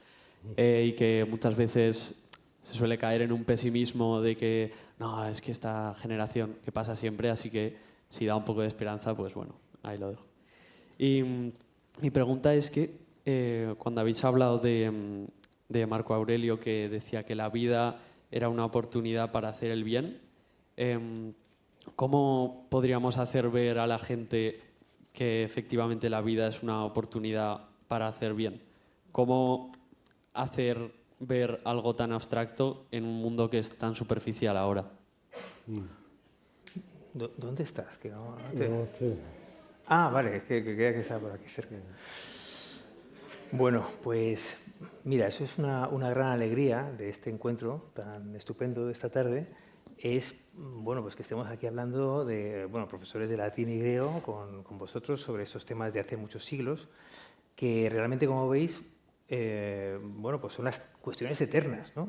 Y que muchas veces se suele caer en un pesimismo de que no, es que esta generación que pasa siempre, así que si da un poco de esperanza, pues bueno, ahí lo dejo. Y mi pregunta es que cuando habéis hablado de Marco Aurelio, que decía que la vida era una oportunidad para hacer el bien, ¿cómo podríamos hacer ver a la gente que efectivamente la vida es una oportunidad para hacer bien? ¿Cómo hacer ver algo tan abstracto en un mundo que es tan superficial ahora? ¿Dónde estás? Que no vale, es que quería que estaba por aquí cerca. Bueno, pues mira, eso es una gran alegría de este encuentro tan estupendo de esta tarde. Es pues que estemos aquí hablando de profesores de latín y griego con vosotros sobre esos temas de hace muchos siglos, que realmente, como veis, pues son las cuestiones eternas, ¿no?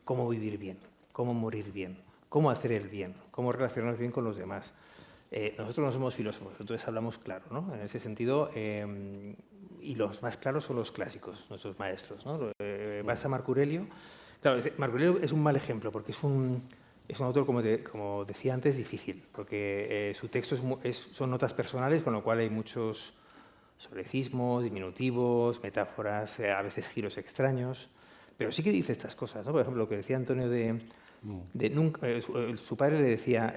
Cómo vivir bien, cómo morir bien, cómo hacer el bien, cómo relacionarnos bien con los demás. Nosotros no somos filósofos, entonces hablamos claro, ¿no? En ese sentido, y los más claros son los clásicos, nuestros maestros, ¿no? Vas a Marco Aurelio. Claro, Marco Aurelio es un mal ejemplo porque es un autor, como decía antes, difícil, porque su texto son notas personales, con lo cual hay muchos solecismos, diminutivos, metáforas, a veces giros extraños, pero sí que dice estas cosas, ¿no? Por ejemplo, lo que decía Antonio su padre le decía,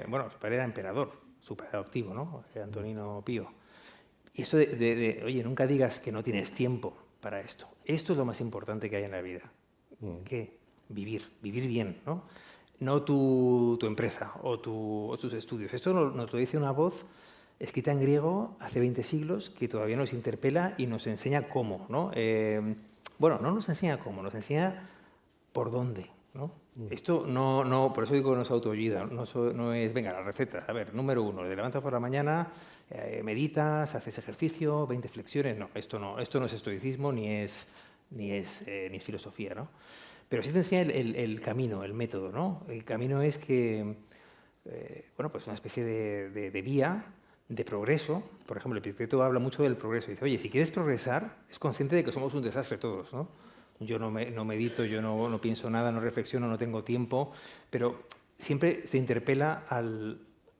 bueno, su padre era emperador, su padre adoptivo, ¿no? Antonino Pío. Y esto oye, nunca digas que no tienes tiempo para esto. Esto es lo más importante que hay en la vida. ¿Qué? Vivir bien, ¿no? No tu empresa o tus estudios. Esto nos lo dice una voz escrita en griego hace 20 siglos que todavía nos interpela y nos enseña cómo, ¿no? Bueno, no nos enseña cómo, nos enseña por dónde, ¿no? Esto no, por eso digo que no es autoayuda, no es, venga, la receta. A ver, número 1, te levantas por la mañana, meditas, haces ejercicio, 20 flexiones. No, esto no es estoicismo ni es filosofía, ¿no? Pero sí te enseña el camino, el método, ¿no? El camino es que, bueno, pues una especie de vía de progreso. Por ejemplo, Epicteto habla mucho del progreso. Dice, oye, si quieres progresar, es consciente de que somos un desastre todos, ¿no? Yo no medito, yo no pienso nada, no reflexiono, no tengo tiempo, pero siempre se interpela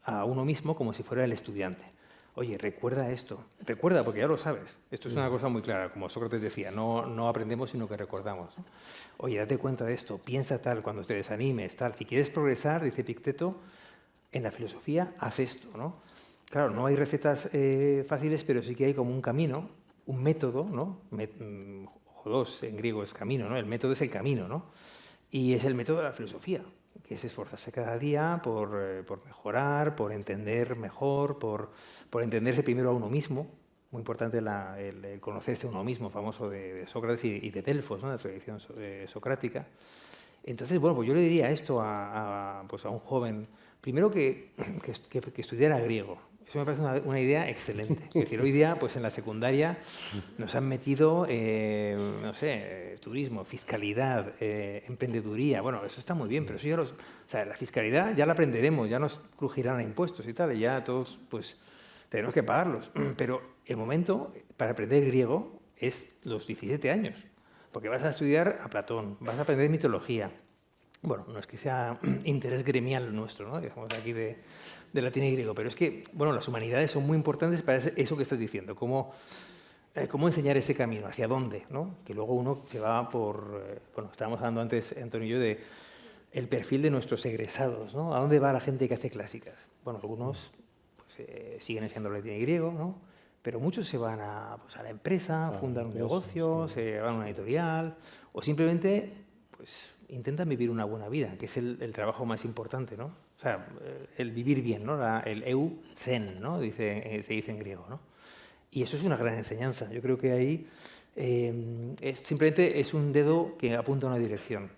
a uno mismo como si fuera el estudiante. Oye, recuerda esto, recuerda porque ya lo sabes. Esto es una cosa muy clara, como Sócrates decía, no aprendemos sino que recordamos, ¿no? Oye, date cuenta de esto, piensa tal, cuando te desanimes, tal. Si quieres progresar, dice Epicteto, en la filosofía, haz esto, ¿no? Claro, no hay recetas fáciles, pero sí que hay como un camino, un método, ¿no? Jodos en griego es camino, ¿no? El método es el camino, ¿no? Y es el método de la filosofía, que es esforzarse cada día por mejorar, por entender mejor, por entenderse primero a uno mismo. Muy importante el conocerse a uno mismo, famoso de Sócrates y de Delfos, ¿no? De la tradición socrática. Entonces, bueno, pues yo le diría esto a un joven, primero que estudiara griego. Eso me parece una idea excelente. Es decir, hoy día, pues en la secundaria nos han metido, no sé, turismo, fiscalidad, emprendeduría. Bueno, eso está muy bien, pero eso o sea, la fiscalidad ya la aprenderemos, ya nos crujirán a impuestos y tal, y ya todos, pues, tenemos que pagarlos. Pero el momento para aprender griego es los 17 años, porque vas a estudiar a Platón, vas a aprender mitología. Bueno, no es que sea interés gremial nuestro, ¿no? Digamos aquí de latín y griego, pero es que, bueno, las humanidades son muy importantes para eso que estás diciendo, cómo enseñar ese camino, hacia dónde, ¿no? Que luego uno se va por, bueno, estábamos hablando antes, Antonio y yo, de el perfil de nuestros egresados, ¿no? ¿A dónde va la gente que hace clásicas? Bueno, algunos pues, siguen enseñando latín y griego, ¿no? Pero muchos se van a la empresa, fundan un negocio, se van a una editorial, o simplemente, pues, intentan vivir una buena vida, que es el trabajo más importante, ¿no? O sea, el vivir bien, ¿no? El eu zen, ¿no? Se dice en griego, ¿no? Y eso es una gran enseñanza. Yo creo que ahí simplemente es un dedo que apunta a una dirección,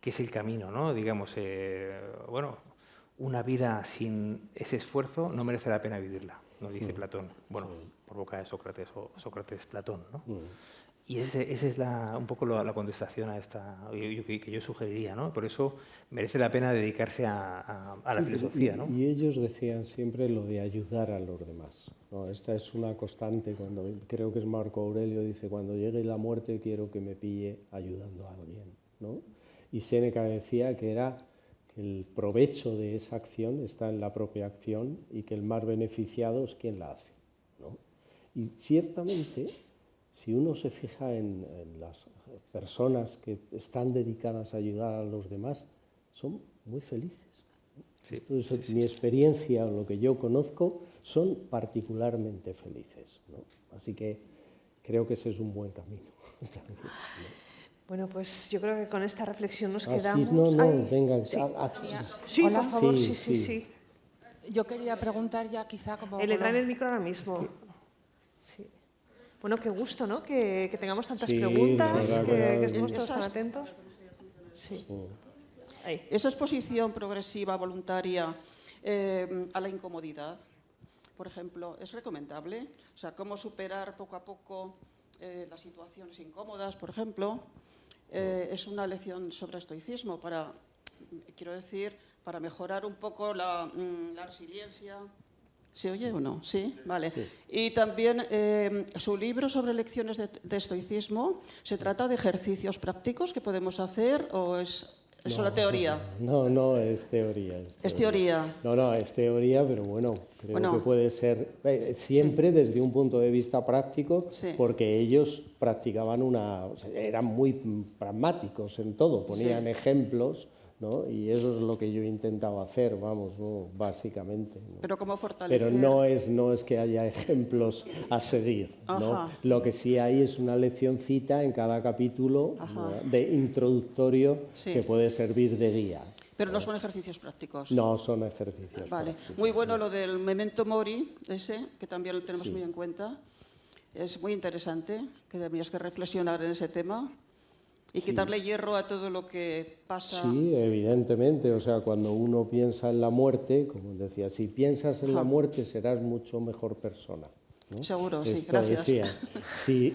que es el camino, ¿no? Digamos, bueno, una vida sin ese esfuerzo no merece la pena vivirla, nos dice Platón. Bueno, por boca de Sócrates o Sócrates-Platón, ¿no? Y esa es un poco la contestación a esta que yo sugeriría, ¿no? Por eso merece la pena dedicarse a la filosofía, ¿no? Y ellos decían siempre lo de ayudar a los demás, ¿no? Esta es una constante, creo que es Marco Aurelio, dice, cuando llegue la muerte quiero que me pille ayudando a alguien, ¿no? Y Séneca decía que el provecho de esa acción está en la propia acción y que el más beneficiado es quien la hace, ¿no? Y ciertamente, si uno se fija en las personas que están dedicadas a ayudar a los demás, son muy felices. Sí, Entonces, mi experiencia, lo que yo conozco, son particularmente felices, ¿no? Así que creo que ese es un buen camino. Bueno, pues yo creo que con esta reflexión nos Sí, quedamos. venga. Sí, Hola. por favor, Sí, sí. Yo quería preguntar ya quizá como... Le traen el micro ahora mismo. Sí. Bueno, qué gusto, ¿no? Que tengamos tantas preguntas, que estemos todos tan atentos. Sí. Ahí. Esa exposición progresiva, voluntaria, a la incomodidad, por ejemplo, ¿es recomendable? O sea, ¿cómo superar poco a poco las situaciones incómodas, por ejemplo? Es una lección sobre estoicismo para mejorar un poco la resiliencia ¿Se oye o no? Sí, vale. Sí. Y también su libro sobre lecciones de estoicismo, ¿se trata de ejercicios prácticos que podemos hacer o es solo teoría? No, es teoría. Es teoría. No, es teoría, pero bueno, creo que puede ser siempre desde un punto de vista práctico, porque ellos practicaban o sea, eran muy pragmáticos en todo, ponían ejemplos, ¿no? Y eso es lo que yo he intentado hacer, vamos, ¿no? Básicamente, ¿no? Pero ¿cómo fortalecer? Pero no es que haya ejemplos a seguir, ¿no? Lo que sí hay es una leccioncita en cada capítulo, ¿no? de introductorio que puede servir de guía. Pero no son ejercicios prácticos. No son ejercicios prácticos. Muy bueno lo del memento mori, ese, que también lo tenemos muy en cuenta. Es muy interesante, que tenías que reflexionar en ese tema. Y quitarle hierro a todo lo que pasa. Sí, evidentemente. O sea, cuando uno piensa en la muerte, como decía, si piensas en la muerte serás mucho mejor persona, ¿no? Seguro, sí, Esto gracias. Decía,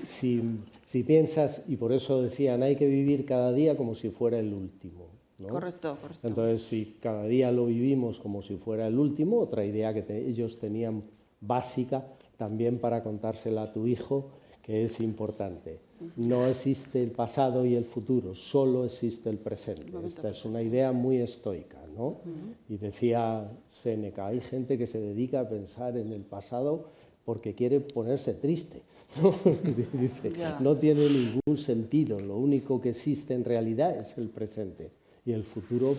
si piensas, y por eso decían, hay que vivir cada día como si fuera el último, ¿no? Correcto. Entonces, si cada día lo vivimos como si fuera el último, otra idea que ellos tenían básica también para contársela a tu hijo, que es importante. No existe el pasado y el futuro, solo existe el presente. Esta es una idea muy estoica, ¿no? Y decía Séneca, hay gente que se dedica a pensar en el pasado porque quiere ponerse triste, ¿no? Dice, no tiene ningún sentido, lo único que existe en realidad es el presente y el futuro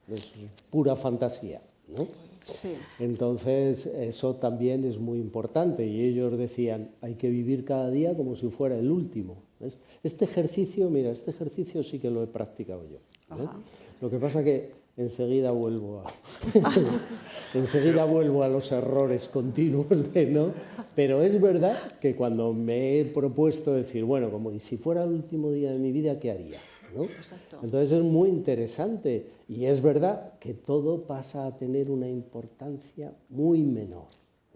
pues, es pura fantasía, ¿no? Sí. Entonces, eso también es muy importante y ellos decían, hay que vivir cada día como si fuera el último. ¿Ves? Este ejercicio sí que lo he practicado yo. ¿Ves? Lo que pasa que enseguida vuelvo a los errores continuos, ¿no? Pero es verdad que cuando me he propuesto decir, bueno, como y si fuera el último día de mi vida, ¿qué haría? ¿No? Entonces es muy interesante y es verdad que todo pasa a tener una importancia muy menor,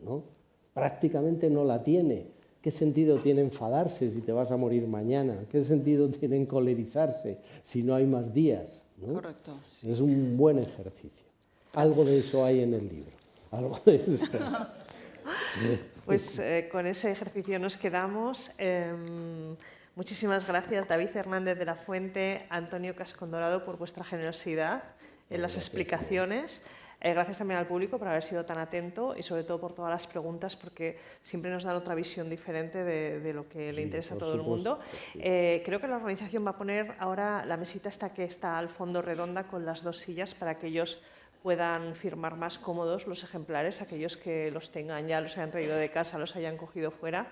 ¿no? Prácticamente no la tiene. ¿Qué sentido tiene enfadarse si te vas a morir mañana? ¿Qué sentido tiene encolerizarse si no hay más días? ¿no? Correcto. Sí. Es un buen ejercicio. Algo de eso hay en el libro. Algo de eso. Pues con ese ejercicio nos quedamos. Muchísimas gracias, David Hernández de la Fuente, Antonio Cascondorado, por vuestra generosidad en las explicaciones. Gracias también al público por haber sido tan atento y sobre todo por todas las preguntas, porque siempre nos dan otra visión diferente de lo que le interesa a todo el mundo. Creo que la organización va a poner ahora la mesita esta que está al fondo redonda con las 2 sillas para que ellos puedan firmar más cómodos los ejemplares, aquellos que los tengan ya, los hayan traído de casa, los hayan cogido fuera.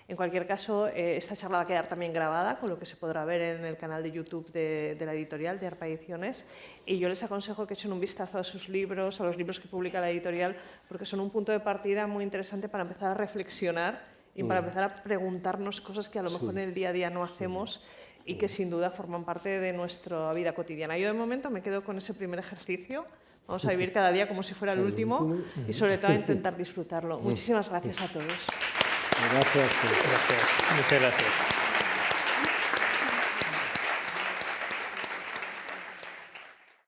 En cualquier caso, esta charla va a quedar también grabada, con lo que se podrá ver en el canal de YouTube de la editorial, de ARPA Ediciones. Y yo les aconsejo que echen un vistazo a sus libros, a los libros que publica la editorial, porque son un punto de partida muy interesante para empezar a reflexionar y para empezar a preguntarnos cosas que a lo mejor en el día a día no hacemos y que sin duda forman parte de nuestra vida cotidiana. Yo de momento me quedo con ese primer ejercicio. Vamos a vivir cada día como si fuera el último y sobre todo a intentar disfrutarlo. Muchísimas gracias a todos. Gracias. Muchas gracias.